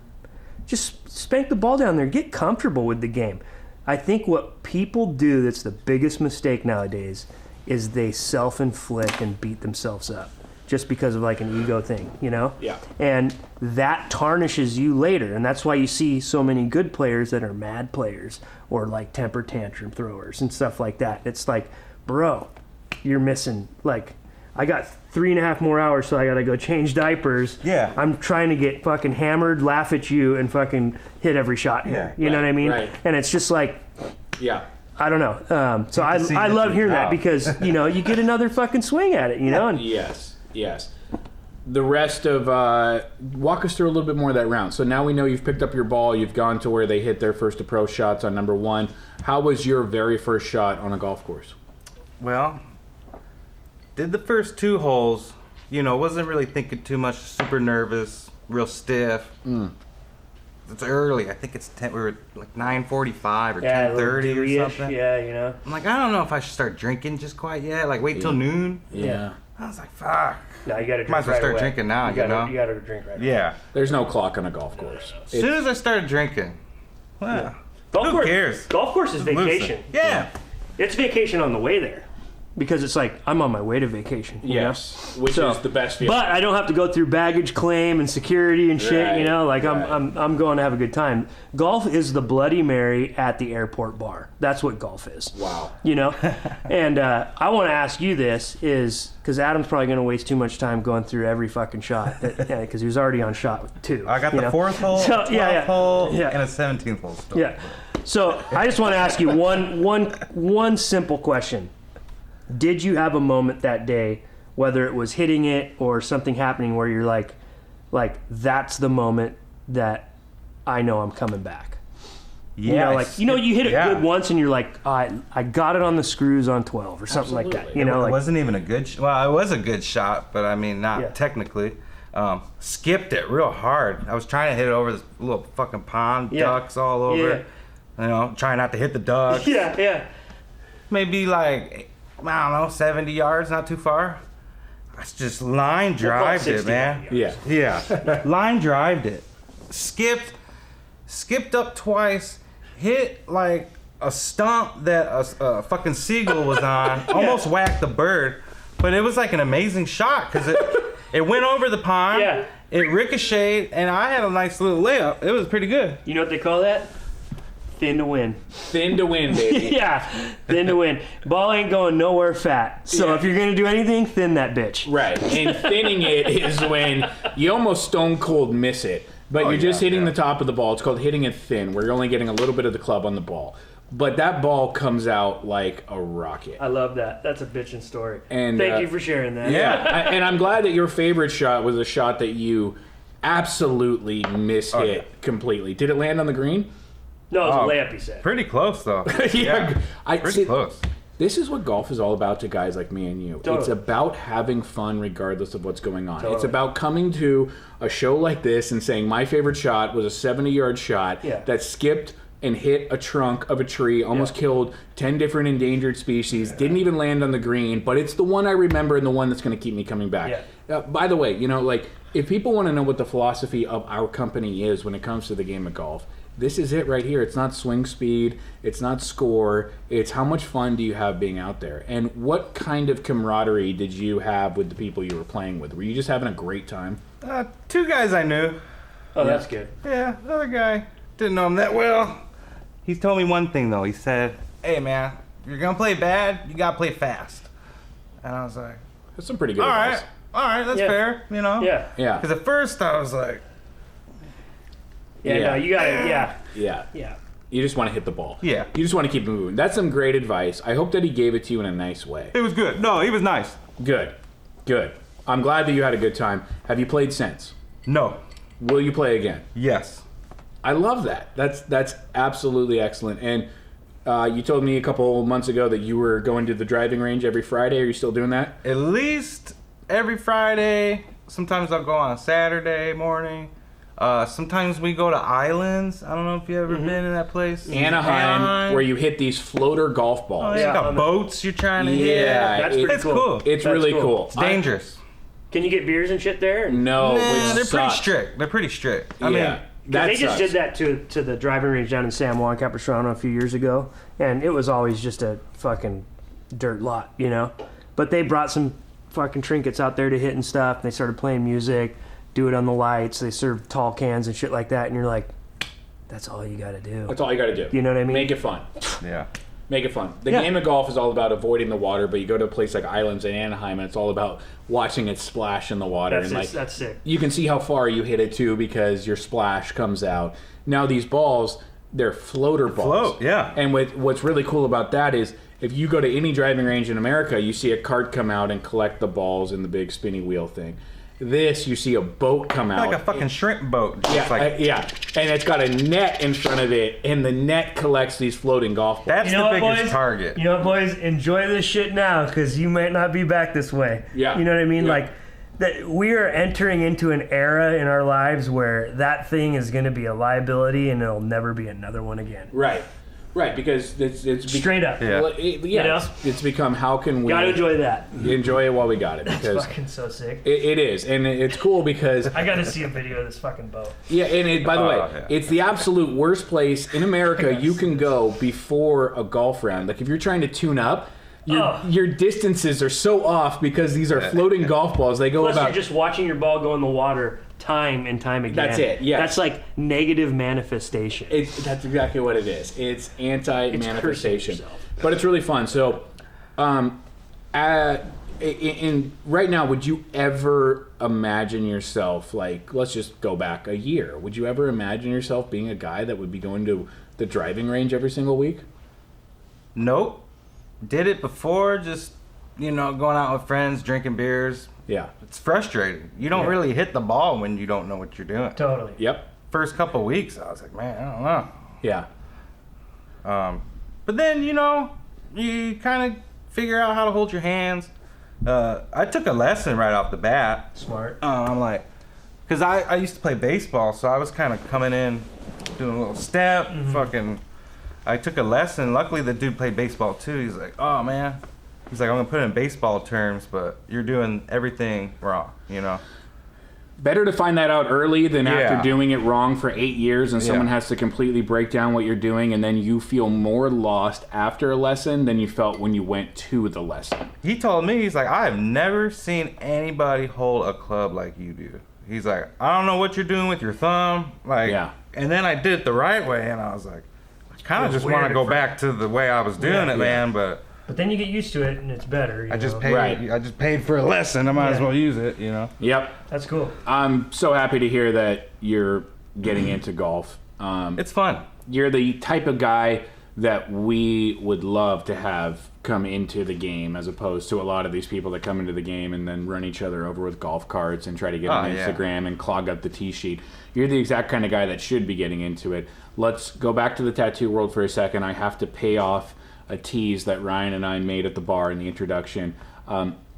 Just spank the ball down there. Get comfortable with the game. I think what people do that's the biggest mistake nowadays is they self-inflict and beat themselves up just because of like an ego thing, Yeah. And that tarnishes you later. And that's why you see so many good players that are mad players or like temper tantrum throwers and stuff like that. It's like, bro, you're missing, like, I got 3.5 more hours, so I gotta go change diapers. Yeah. I'm trying to get fucking hammered, laugh at you, and fucking hit every shot here. You know what I mean? Right. And it's just like, Yeah. I don't know. So I love hearing that because, you get another fucking swing at it, And Yes. The rest of walk us through a little bit more of that round. So now we know you've picked up your ball. You've gone to where they hit their first approach shots on number 1. How was your very first shot on a golf course? Well, did the first 2 holes. Wasn't really thinking too much. Super nervous, real stiff. It's early. I think it's 10. We were like 9:45 or 10:30 or something. Yeah, I'm like, I don't know if I should start drinking just quite yet. Like, wait till noon. Yeah. I was like, fuck. No, you gotta drink Might as well right start away. drinking now, You gotta drink right away. Yeah. There's no clock on a golf course. As soon as I started drinking, well, Golf who course, cares? Golf course is vacation. Yeah. It's vacation on the way there. Because it's like, I'm on my way to vacation. Yes. Which is the best feeling. But I don't have to go through baggage claim and security and shit, Right, I'm going to have a good time. Golf is the Bloody Mary at the airport bar. That's what golf is. Wow. And I want to ask you this is, because Adam's probably going to waste too much time going through every fucking shot, because he was already on shot with 2. I got the 4th hole, So, 12th hole, yeah. and a 17th hole still. Yeah. So I just want to ask you one simple question. Did you have a moment that day, whether it was hitting it or something happening where you're like that's the moment that I know I'm coming back? Yeah. You hit it good once and you're like, I got it on the screws on 12 or something like that. It wasn't even a good well, it was a good shot, but I mean, not technically. Skipped it real hard. I was trying to hit it over this little fucking pond, ducks all over. Trying not to hit the ducks. Yeah. Maybe like, I don't know, 70 yards, not too far. I just line drived it, man. Yeah. Line drived it. Skipped up twice, hit like a stump that a fucking seagull was on, almost whacked the bird, but it was like an amazing shot because it went over the pond, it ricocheted, and I had a nice little layup. It was pretty good. You know what they call that? Thin to win. Thin to win, baby. Yeah, thin to win. Ball ain't going nowhere fat. So if you're going to do anything, thin that bitch. Right. And thinning it is when you almost stone cold miss it. But you're just hitting the top of the ball. It's called hitting it thin, where you're only getting a little bit of the club on the ball. But that ball comes out like a rocket. I love that. That's a bitchin' story. And thank you for sharing that. Yeah, and I'm glad that your favorite shot was a shot that you absolutely mishit completely. Did it land on the green? No, it was a layup, he said. Pretty close, though. Pretty close. This is what golf is all about to guys like me and you. Totally. It's about having fun regardless of what's going on. Totally. It's about coming to a show like this and saying my favorite shot was a 70-yard shot that skipped and hit a trunk of a tree, almost killed 10 different endangered species, didn't even land on the green, but it's the one I remember and the one that's going to keep me coming back. By the way, if people want to know what the philosophy of our company is when it comes to the game of golf, this is it right here. It's not swing speed, it's not score, it's how much fun do you have being out there. And what kind of camaraderie did you have with the people you were playing with? Were you just having a great time? 2 guys I knew. Oh, that's good. Yeah, the other guy, didn't know him that well. He's told me one thing, though. He said, hey, man, if you're going to play bad, you got to play fast. And I was like, That's some pretty good advice. All right, that's fair, Yeah. Yeah. Because at first I was like, No, you got it. Yeah. Yeah. You just want to hit the ball. Yeah. You just want to keep it moving. That's some great advice. I hope that he gave it to you in a nice way. it was good. No, he was nice. Good. I'm glad that you had a good time. Have you played since? No. Will you play again? Yes. I love that. That's absolutely excellent. And you told me a couple months ago that you were going to the driving range every Friday. Are you still doing that? At least every Friday. Sometimes I'll go on a Saturday morning. Sometimes we go to islands. I don't know if you've ever been in that place. Anaheim, where you hit these floater golf balls. Oh, yeah, got boats you're trying to hit. That's pretty cool. It's really cool. It's dangerous. Can you get beers and shit there? No, they're sucks. pretty strict. I Yeah. mean, They just sucks. did that to the driving range down in San Juan Capistrano a few years ago, and it was always just a fucking dirt lot, But they brought some fucking trinkets out there to hit and stuff. And they started playing music, do it on the lights. They served tall cans and shit like that, and you're like, that's all you got to do. That's all you got to do. You know what I mean? Make it fun. yeah. Make it fun. The game of golf is all about avoiding the water, but you go to a place like Islands in Anaheim, and it's all about watching it splash in the water. That's sick. You can see how far you hit it too because your splash comes out. Now these balls, they're floater balls. Float, yeah. And what's really cool about that is if you go to any driving range in America, you see a cart come out and collect the balls in the big spinny wheel thing. This, you see a boat come out. Like a fucking shrimp boat. Just And it's got a net in front of it, and the net collects these floating golf balls. That's the biggest target. You know what, boys? Enjoy this shit now, because you might not be back this way. Yeah. You know what I mean? Yeah. Like, that we are entering into an era in our lives where that thing is going to be a liability, and it'll never be another one again. Right, because it's Straight up. Yeah. Well, it's become how can we Gotta enjoy that. enjoy it while we got it, That's because fucking so sick. it is, and it's cool because I gotta see a video of this fucking boat. by the way, yeah. it's the absolute worst place in America you can go before a golf round. Like if you're trying to tune up, your distances are so off because these are floating golf balls. They go Plus, about. you're just watching your ball go in the water time and time again. That's it, yes. That's like negative manifestation. That's exactly what it is. It's anti-manifestation, It's cursing yourself. but it's really fun. So, in right now, would you ever imagine yourself like? Let's just go back a year. Would you ever imagine yourself being a guy that would be going to the driving range every single week? Nope. Did it before, just, going out with friends, drinking beers. Yeah. It's frustrating. You don't really hit the ball when you don't know what you're doing. Totally. Yep. First couple of weeks, I was like, man, I don't know. Yeah. But then, you kind of figure out how to hold your hands. I took a lesson right off the bat. Smart. I'm like, because I used to play baseball, so I was kind of coming in, doing a little step, fucking. I took a lesson. Luckily, the dude played baseball too. He's like, oh man. He's like, I'm going to put it in baseball terms, but you're doing everything wrong, Better to find that out early than after Yeah. doing it wrong for 8 years and someone has to completely break down what you're doing and then you feel more lost after a lesson than you felt when you went to the lesson. He told me, he's like, I have never seen anybody hold a club like you do. He's like, I don't know what you're doing with your thumb. And then I did it the right way, and I was like, I kind of just want to go back to the way I was doing it, man, But then you get used to it, and it's better. I just know? paid. Right. I just paid for a lesson. I might as well use it, Yep. That's cool. I'm so happy to hear that you're getting into golf. It's fun. You're the type of guy that we would love to have come into the game, as opposed to a lot of these people that come into the game and then run each other over with golf carts and try to get on Instagram and clog up the tee sheet. You're the exact kind of guy that should be getting into it. Let's go back to the tattoo world for a second. I have to pay off a tease that Ryan and I made at the bar in the introduction.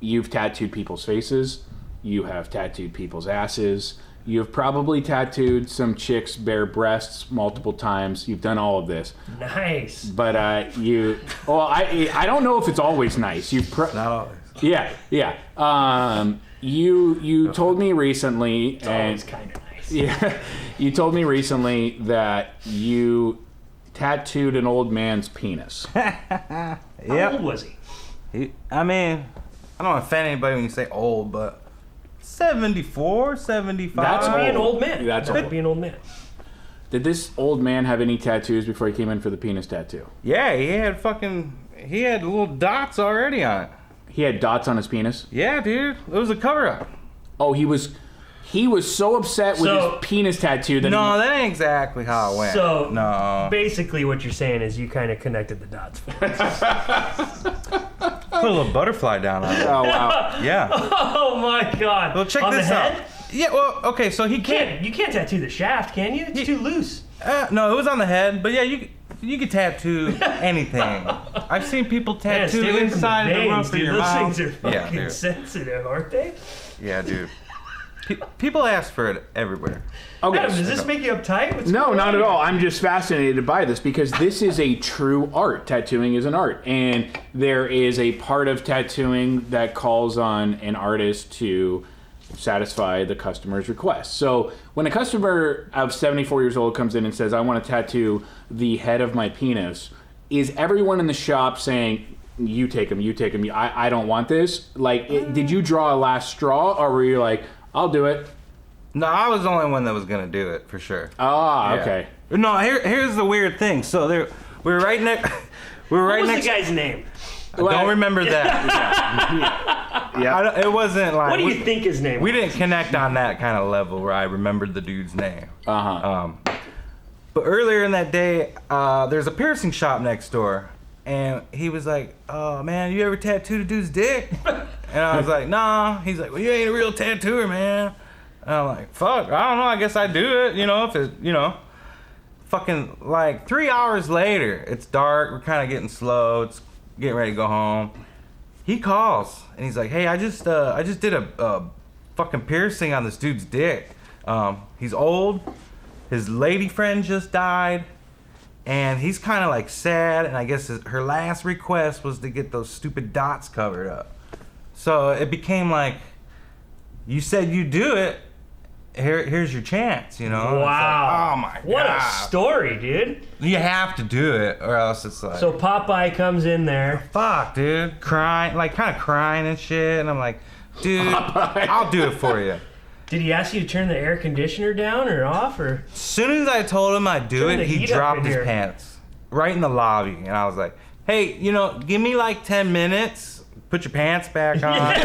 You've tattooed people's faces. You have tattooed people's asses. You've probably tattooed some chicks' bare breasts multiple times. You've done all of this. Nice. But I don't know if it's always nice. Not always. Yeah. You told me recently, It's always kind of nice. Yeah, you told me recently that you tattooed an old man's penis. How old was he? I mean, I don't want to offend anybody when you say old, but 74, 75. That's That'd be an old. old man. That's That'd old. be an old man. Did this old man have any tattoos before he came in for the penis tattoo? Yeah, he had little dots already on it. He had dots on his penis? Yeah, dude. It was a cover-up. Oh, he was so upset with his penis tattoo that No, that ain't exactly how it went. So no. basically what you're saying is you kind of connected the dots. Put a little butterfly down on it. Oh, wow. Yeah. Oh my god. Well, check On this the out. head? Yeah, well, okay, so he can't. You can't tattoo the shaft, can you? It's too loose. No, it was on the head, but yeah, you could tattoo anything. I've seen people Man, tattoo stay away from inside the of the veins, roof of dude. your Those mouth. things are fucking dude. sensitive, aren't they? Yeah, dude. People ask for it everywhere. Okay. Adam, does this make you uptight? What's No, going not on at all. here? I'm just fascinated by this because this is a true art. Tattooing is an art. And there is a part of tattooing that calls on an artist to satisfy the customer's request. So when a customer of 74 years old comes in and says, I want to tattoo the head of my penis, is everyone in the shop saying, you take him, I don't want this? Like, did you draw a last straw, or were you like, I'll do it? No, I was the only one that was gonna do it for sure. Ah, Yeah. okay. No, here's the weird thing. So we were right next. We were What right was next. the guy's name? I don't remember that. Yeah. It wasn't like. What do you think his name We was? didn't connect on that kind of level where I remembered the dude's name. Uh-huh. But earlier in that day, there's a piercing shop next door, and he was like, "Oh man, you ever tattooed a dude's dick?" And I was like, "Nah." He's like, "Well, you ain't a real tattooer, man." And I'm like, "Fuck, I don't know. I guess I do it. You know, if it, you know." Fucking like 3 hours later, it's dark. We're kind of getting slow. It's getting ready to go home. He calls and he's like, "Hey, I just did a fucking piercing on this dude's dick. He's old. His lady friend just died, and he's kind of like sad. And I guess her last request was to get those stupid dots covered up. So it became like, you said you do it. Here's your chance, you know." Wow. It's like, oh my What god. a story, dude. You have to do it, or else it's like, So Popeye comes in there. fuck, dude, crying, like kind of crying and shit. And I'm like, dude, I'll do it for you. Did he ask you to turn the air conditioner down or off, or? As soon as I told him I'd do Turn it, the he heat up dropped in his here. pants right in the lobby, and I was like, "Hey, you know, give me like 10 minutes. Put your pants back on.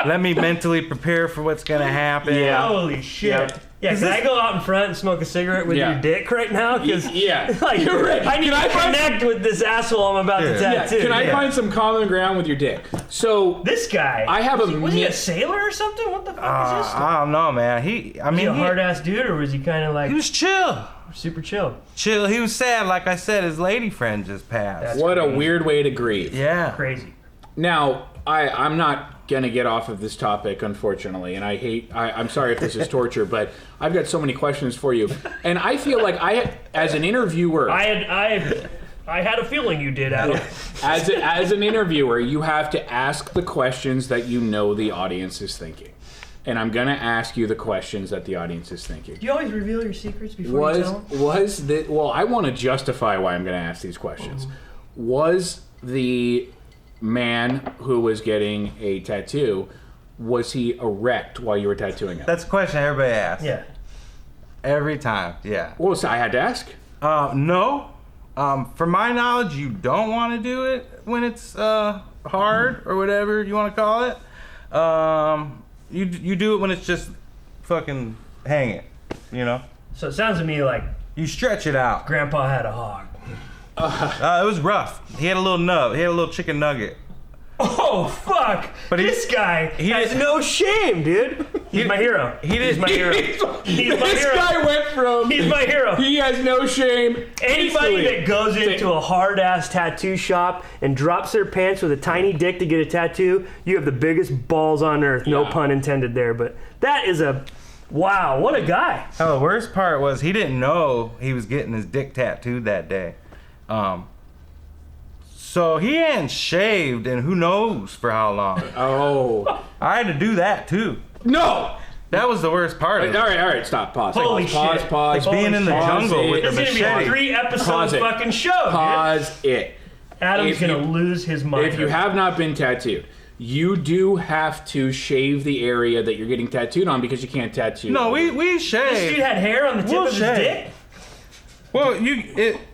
Let me mentally prepare for what's gonna happen." Yeah. Holy shit. Yep. Yeah, can I go out in front and smoke a cigarette with Yeah. your dick right now? Because Yeah. like, You're right. I need Can I to find- connect with this asshole I'm about to Yeah. tattoo. Can I Yeah. find some common ground with your dick? So This guy. I have was he a myth- sailor or something? What the fuck is this? I don't know, man. Was he a hard ass dude, or was he kind of like he was chill. super chill? Chill. He was sad. Like I said, his lady friend just passed. That's what a crazy. weird way to grieve. Yeah. Crazy. Now, I'm not gonna get off of this topic, unfortunately, and I'm sorry if this is torture, but I've got so many questions for you, and I feel like as an interviewer, I had a feeling you did, Adam. as an interviewer, you have to ask the questions that you know the audience is thinking, and I'm gonna ask you the questions that the audience is thinking. Do you always reveal your secrets before you tell them? Well, I want to justify why I'm going to ask these questions. Was the man who was getting a tattoo, was he erect while you were tattooing him? That's a question everybody asks. Yeah. Every time. Yeah. Well, so I had to ask. No. From my knowledge, you don't want to do it when it's hard or whatever you want to call it. You do it when it's just fucking hang it. You know, So it sounds to me like you stretch it out. Grandpa had a hog. It was rough. He had a little nub. He had a little chicken nugget. Oh fuck! But this guy he has didn't- no shame, dude. He's my hero. He's my hero. He's my This hero. guy went from He's my hero. he has no shame. Anybody instantly. that goes into a hard-ass tattoo shop and drops their pants with a tiny dick to get a tattoo, you have the biggest balls on earth. No Yeah. pun intended there, but that is a wow. What a guy. Oh, the worst part was he didn't know he was getting his dick tattooed that day. So he hadn't shaved in who knows for how long. Oh I had to do that too. no! That was the worst part of it. All right, stop. Pause. Holy pause. shit. Pause. Like being in the Pause jungle it. with the This is gonna be a machete. 3-episode Pause it. fucking show, dude. Pause it. Adam's If gonna you- lose his mind. If you have not been tattooed, you do have to shave the area that you're getting tattooed on because you can't tattoo. No, we this shaved. dude had hair on the tip We'll of his shave. dick. Well,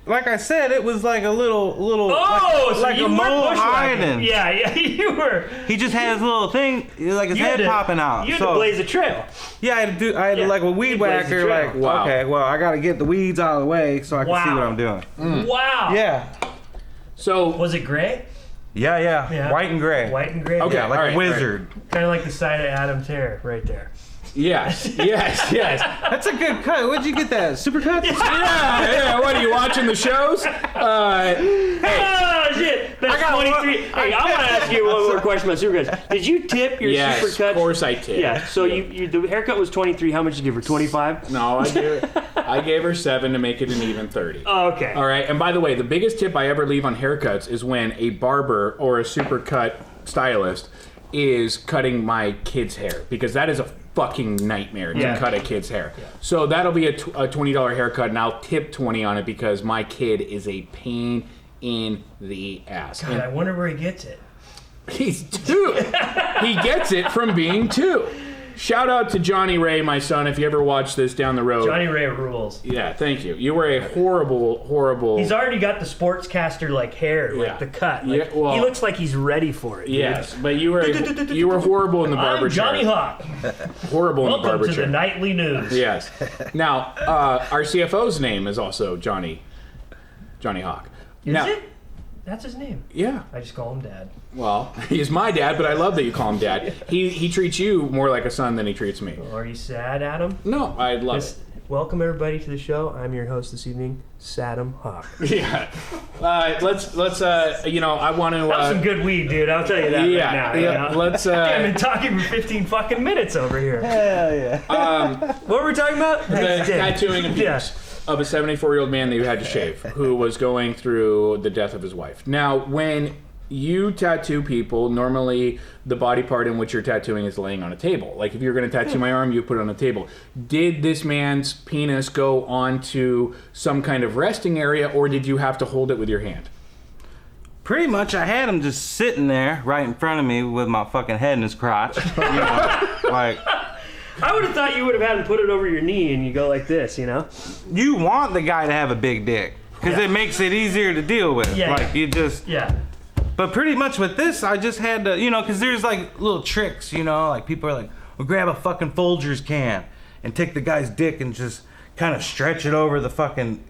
like I said, it was like a little Oh, like, so like you a were mole bushwhacking. hiding. Yeah, you were. He just had his little thing, like his You had head to- popping out. You had so to blaze a trail. yeah, I had to Yeah, like a you weed blazed the whacker. trail. Like, Wow. okay, well, I got to get the weeds out of the way so I can see Wow. what I'm doing. Wow. Yeah, So Was it gray? yeah, white and gray. White and gray. Okay. Yeah, like All right, a wizard. Kind of like the side of Adam's hair right there. yes. That's a good cut. Where'd you get that? Supercuts? Yeah. What are you watching the shows? Oh shit! That's got 23. one- Hey, I want to ask you one more question about supercuts. Did you tip your Yes, supercuts? of course I did. Yeah. So you the haircut was 23. How much did you give her? 25. No, I gave her 7 to make it an even 30. Oh, okay. All right, and by the way, the biggest tip I ever leave on haircuts is when a barber or a supercut stylist is cutting my kid's hair, because that is a fucking nightmare to Yeah. cut a kid's hair. So that'll be a $20 haircut, and I'll tip 20 on it because my kid is a pain in the ass. God, I wonder where he gets it. He's 2. He gets it from being 2. Shout out to Johnny Ray, my son, if you ever watch this down the road. Johnny Ray rules. Yeah, thank you. You were a horrible. He's already got the sportscaster like hair, like Yeah. the cut. Like, Yeah, well- he looks like he's ready for it. dude. Yes, but you were horrible in the barber I'm Johnny chair. Hawk. Horrible in the Welcome barber to chair. the nightly news. Yes. Now, our CFO's name is also Johnny Hawk. Is Now, it? That's his name. Yeah. I just call him Dad. Well, he's my dad, but I love that you call him dad. He treats you more like a son than he treats me. Are you sad, Adam? No, I love it. Welcome everybody to the show. I'm your host this evening, Saddam Hawk. Yeah. Let's I want to. That's some good weed, dude. I'll tell you that Yeah. right now. Yeah. You know? Let's. I've been talking for 15 fucking minutes over here. Hell yeah. What were we talking about? The tattooing abuse Yeah. of a 74-year-old man that you had to shave, who was going through the death of his wife. Now, when you tattoo people, normally the body part in which you're tattooing is laying on a table. Like if you're going to tattoo my arm, you put it on a table. Did this man's penis go onto some kind of resting area, or did you have to hold it with your hand? Pretty much, I had him just sitting there right in front of me with my fucking head in his crotch. You know, like, I would have thought you would have had him put it over your knee and you go like this, you know? you want the guy to have a big dick because Yeah. it makes it easier to deal with. Yeah, Like, yeah. you just. Yeah. But pretty much with this, I just had to, because there's like little tricks, like people are like, well, grab a fucking Folgers can and take the guy's dick and just kind of stretch it over the fucking,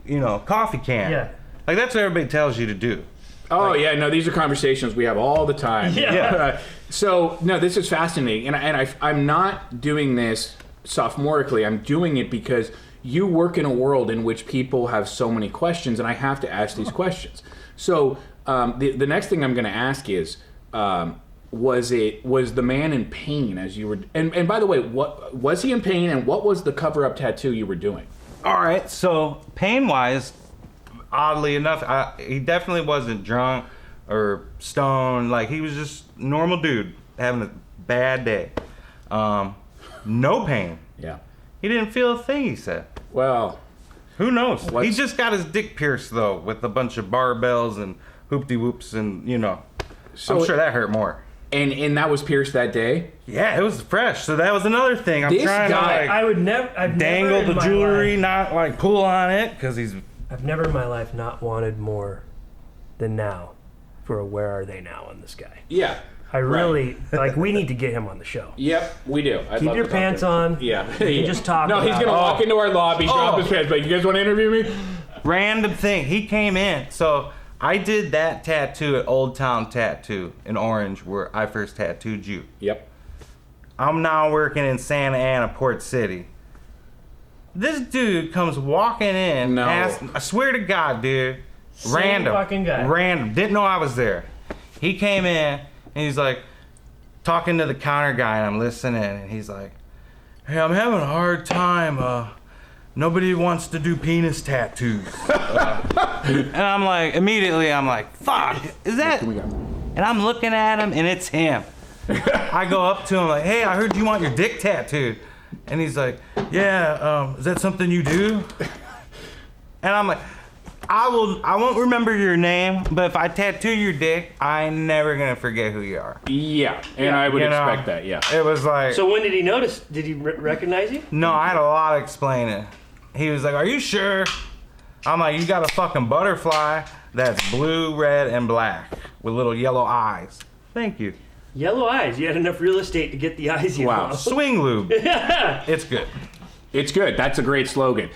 coffee can. Yeah. Like that's what everybody tells you to do. Oh, yeah, no, these are conversations we have all the time. Yeah. So, no, this is fascinating. And I'm not doing this sophomorically. I'm doing it because you work in a world in which people have so many questions, and I have to ask these questions. So, the next thing I'm going to ask is, was the man in pain as you were... And by the way, what was he in pain, and what was the cover-up tattoo you were doing? All right, so pain-wise, oddly enough, he definitely wasn't drunk or stoned. Like, he was just normal dude having a bad day. No pain. Yeah. He didn't feel a thing, he said. Well... Who knows? What's- He just got his dick pierced, though, with a bunch of barbells and hoop-de-whoops and, So I'm sure that hurt more. And that was pierced that day? Yeah, it was fresh, so that was another thing. I'm This trying guy- to, like, I would never... I've dangle never in the my jewelry, life- not, like, pull on it, because he's... I've never in my life not wanted more than now for a where are they now on this guy. Yeah. I really like. We need to get him on the show. Yep, we do. Keep your pants on. Yeah. We can just talk. No, he's gonna walk into our lobby, drop his pants. Like, you guys want to interview me? Random thing. He came in. So I did that tattoo at Old Town Tattoo in Orange, where I first tattooed you. Yep. I'm now working in Santa Ana, Port City. This dude comes walking in. No. I swear to God, dude. Same Random. fucking guy. Random. Didn't know I was there. He came in and he's like talking to the counter guy, and I'm listening, and he's like, "Hey, I'm having a hard time. Nobody wants to do penis tattoos." And I'm like, immediately, I'm like, "Fuck, is that?" And I'm looking at him, and it's him. I go up to him like, "Hey, I heard you want your dick tattooed." And he's like, "Yeah, is that something you do?" And I'm like, I won't remember your name, but if I tattoo your dick, I'm never gonna forget who you are. Yeah, and I would expect that, yeah. It was like... So when did he notice? Did he recognize you? No, I had a lot of explaining. He was like, "Are you sure?" I'm like, "You got a fucking butterfly that's blue, red, and black with little yellow eyes." Thank you. Yellow eyes. You had enough real estate to get the eyes you Wow. want. Swing lube. It's good. It's good. That's a great slogan.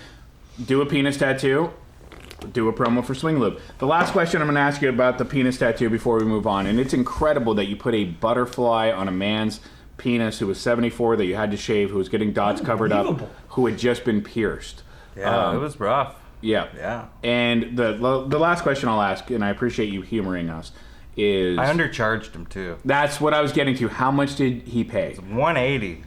Do a penis tattoo. Do a promo for Swing Lube. The last question I'm going to ask you about the penis tattoo before we move on, and it's incredible that you put a butterfly on a man's penis who was 74, that you had to shave, who was getting dots covered up, who had just been pierced. Yeah, it was rough. Yeah. Yeah. And the last question I'll ask, and I appreciate you humoring us, is... I undercharged him too. That's what I was getting to. How much did he pay? $180.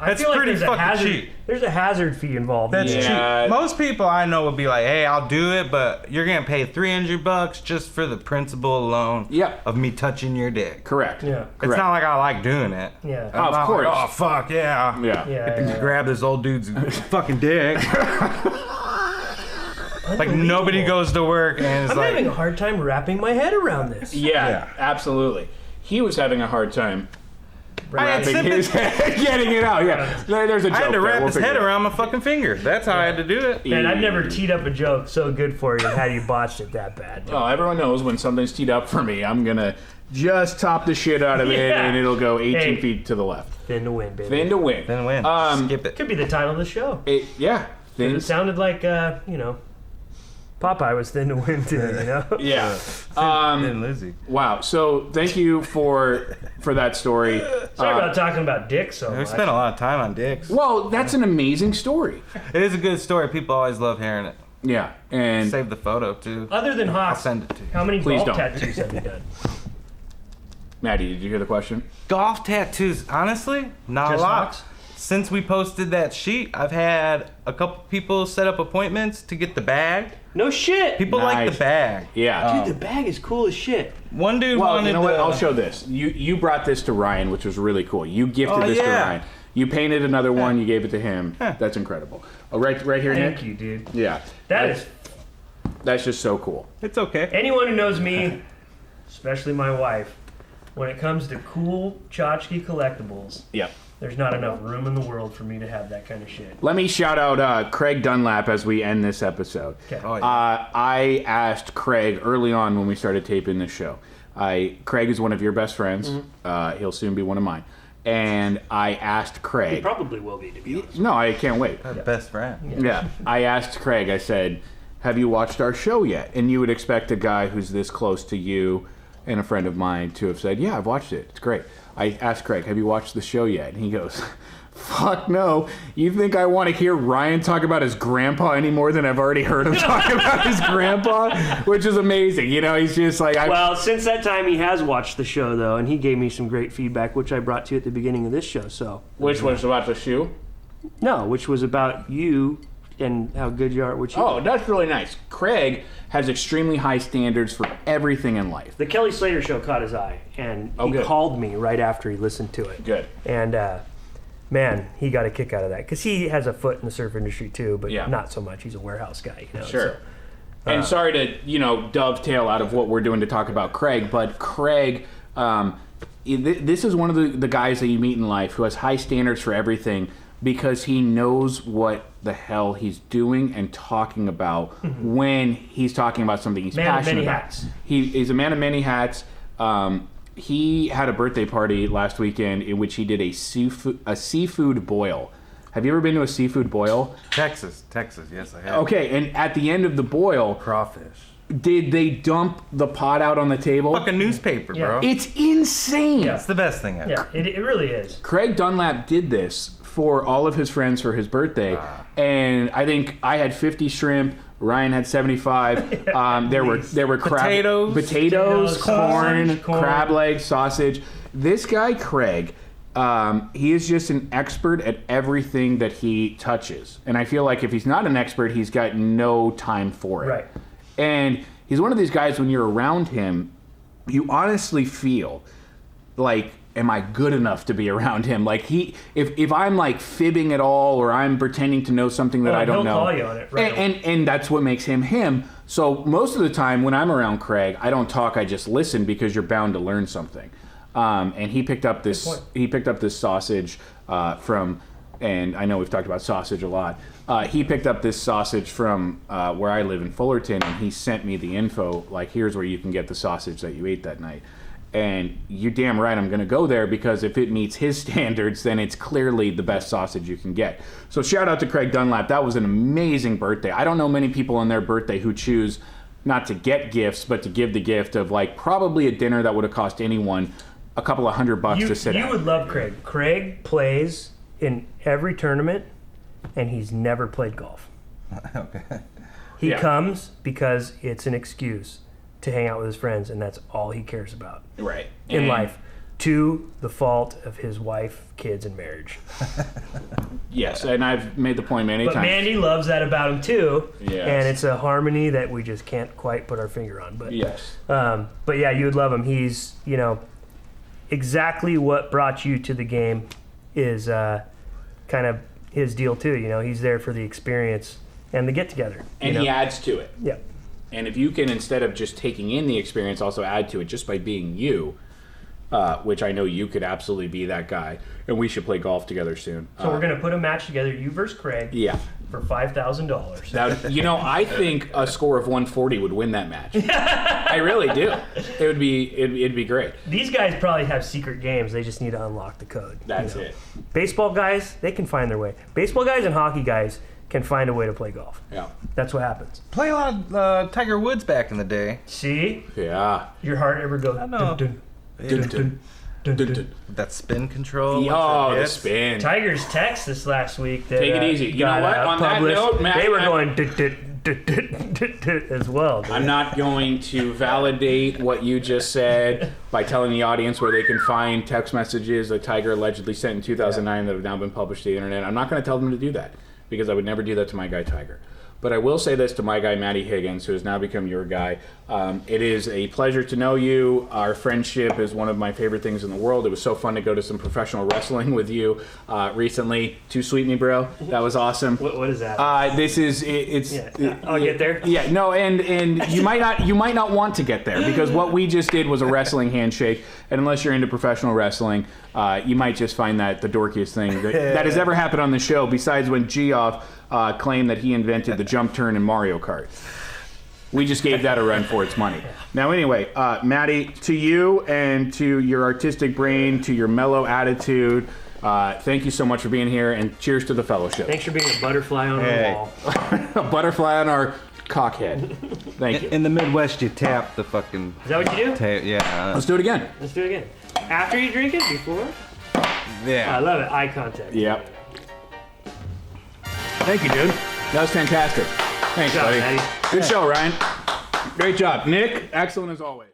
I That's feel like pretty there's fucking a hazard, cheap. There's a hazard fee involved. That's Yeah. cheap. Most people I know would be like, "Hey, I'll do it, but you're gonna pay $300 just for the principle alone Yep. of me touching your dick." Correct. Yeah. It's Correct. not like I like doing it. Yeah. I'm Of not course. Like, "Oh fuck yeah." Yeah. Yeah. Grab this old dude's fucking dick. Like nobody goes to work and it's I'm like, having a hard time wrapping my head around this. Yeah, absolutely. He was having a hard time I had wrapping his getting it out. Yeah, there's a joke I had to there. wrap We'll his figure head it out. around my fucking finger. That's how I had to do it. Man, I've never teed up a joke so good for you and had you botched it that bad. Oh, everyone knows when something's teed up for me, I'm gonna just top the shit out of it, Yeah. and it'll go 18 Hey. feet to the left. Thin to win, baby. Thin to win. Then win. Skip it. Could be the title of the show. Yeah. Thin. It sounded like, Popeye was thin to win too, you know? Yeah. Then Lizzie. Wow. So thank you for that story. Sorry about talking about dick so We much. spent a lot of time on dicks. Well, that's an amazing story. It is a good story. People always love hearing it. Yeah. And Save the photo too. Other than I'll Hawks, send it to you. how many Please golf don't. tattoos have you done? Maddie, did you hear the question? Golf tattoos, honestly, not Just a lot. Hawks? Since we posted that sheet, I've had a couple people set up appointments to get the bag. No shit. People like Nice. the bag. Yeah. Dude, the bag is cool as shit. One dude Well, wanted you know what? the- I'll show this. You brought this to Ryan, which was really cool. You gifted Oh, this to yeah. Ryan. You painted another one. You gave it to him. That's incredible. Oh, right here, Thank Nick. you, dude. Yeah. That's That's just so cool. It's okay. anyone who knows me, especially my wife, when it comes to cool tchotchke collectibles, Yep. there's not enough room in the world for me to have that kind of shit. Let me shout out Craig Dunlap as we end this episode. Okay. Oh, yeah. I asked Craig early on when we started taping this show. Craig is one of your best friends. Mm-hmm. He'll soon be one of mine. And I asked He Craig. probably will be, to be honest. No, I can't wait. Best friend. Yeah. I asked Craig, I said, "Have you watched our show yet?" And you would expect a guy who's this close to you and a friend of mine to have said, "Yeah, I've watched it. It's great." I asked Craig, "Have you watched the show yet?" And he goes, "Fuck no. You think I want to hear Ryan talk about his grandpa any more than I've already heard him talk about his grandpa?" Which is amazing. You know, he's just like... Well, since that time, he has watched the show, though, and he gave me some great feedback, which I brought to you at the beginning of this show, so... Which was about the shoe? No, which was about you and how good you are at what you Oh, do. that's really nice. Craig has extremely high standards for everything in life. The Kelly Slater show caught his eye, and he good. called me right after he listened to it. Good. And, man, he got a kick out of that, because he has a foot in the surf industry, too, but Yeah. not so much. He's a warehouse guy, you know? Sure. So, And sorry to, dovetail out of what we're doing to talk about Craig, but Craig, this is one of the guys that you meet in life who has high standards for everything because he knows what the hell he's doing and talking about when he's talking about something he's Man of passionate many about. hats. He's a man of many hats. he had a birthday party last weekend in which he did a seafood boil. Have you ever been to a seafood boil? Texas, yes I have. Okay, and at the end of the boil, Crawfish. did they dump the pot out on the table? Fucking newspaper, bro. It's insane. Yeah. It's the best thing ever. Yeah, it really is. Craig Dunlap did this for all of his friends for his birthday, and I think I had 50 shrimp. Ryan had 75. There were potatoes, corn, crab legs, sausage. This guy Craig, he is just an expert at everything that he touches, and I feel like if he's not an expert, he's got no time for it. Right. And he's one of these guys, when you're around him, you honestly feel like, am I good enough to be around him? Like if I'm like fibbing at all, or I'm pretending to know something that I don't know. He'll call you on it, right? And that's what makes him him. So most of the time when I'm around Craig, I don't talk, I just listen, because you're bound to learn something. And he picked up this sausage from, and I know we've talked about sausage a lot. He picked up this sausage from where I live in Fullerton, and he sent me the info, like, here's where you can get the sausage that you ate that night. And you're damn right I'm going to go there, because if it meets his standards, then it's clearly the best sausage you can get. So shout out to Craig Dunlap. That was an amazing birthday. I don't know many people on their birthday who choose not to get gifts, but to give the gift of, like, probably a dinner that would have cost anyone a couple of $100 to sit at. You would love Craig. Craig plays in every tournament, and he's never played golf. Okay. He comes because it's an excuse to hang out with his friends, and that's all he cares about in life, to the fault of his wife, kids, and marriage. Yes, and I've made the point many But times. Mandy loves that about him too, Yes. and it's a harmony that we just can't quite put our finger on. But Yes. but yeah, you would love him. He's, exactly what brought you to the game is kind of his deal too. He's there for the experience and the get together. And he adds to it. Yeah. And if you can, instead of just taking in the experience, also add to it just by being you, which I know you could absolutely be that guy, and we should play golf together soon. So we're going to put a match together, you versus Craig, for $5,000. Now, I think a score of 140 would win that match. I really do. It'd be great. These guys probably have secret games. They just need to unlock the code. That's it. Baseball guys, they can find their way. Baseball guys and hockey guys can find a way to play golf. Yeah. That's what happens. Play a lot of Tiger Woods back in the day. See? Yeah. Your heart ever goes... I know. Dun, dun, dun, dun, dun, dun. That spin control. Oh, the spin. Tiger's text this last week that Take it easy. You know what? On that published, note, Matt, they were going as well. Dude. I'm not going to validate what you just said by telling the audience where they can find text messages that Tiger allegedly sent in 2009 that have now been published to the internet. I'm not going to tell them to do that, because I would never do that to my guy Tiger. But I will say this to my guy Matty Higgins, who has now become your guy. It is a pleasure to know you. Our friendship is one of my favorite things in the world. It was so fun to go to some professional wrestling with you recently. Too sweet me, bro. That was awesome. What is that? I'll get there. Yeah, no, and you might not want to get there, because what we just did was a wrestling handshake, and unless you're into professional wrestling, you might just find that the dorkiest thing that has ever happened on the show, besides when Geoff claimed that he invented the jump turn in Mario Kart. We just gave that a run for its money. Now, anyway, Matty, to you and to your artistic brain, to your mellow attitude, thank you so much for being here, and cheers to the fellowship. Thanks for being a butterfly on the wall. A butterfly on our cockhead. Thank you. In the Midwest, you tap the fucking... Is that what you do? Yeah. Let's do it again. Let's do it again. After you drink it? Before? Yeah. I love it. Eye contact. Yep. Thank you, dude. That was fantastic. Thanks, Good job, buddy. Matty. Good show, Ryan. Great job. Nick, excellent as always.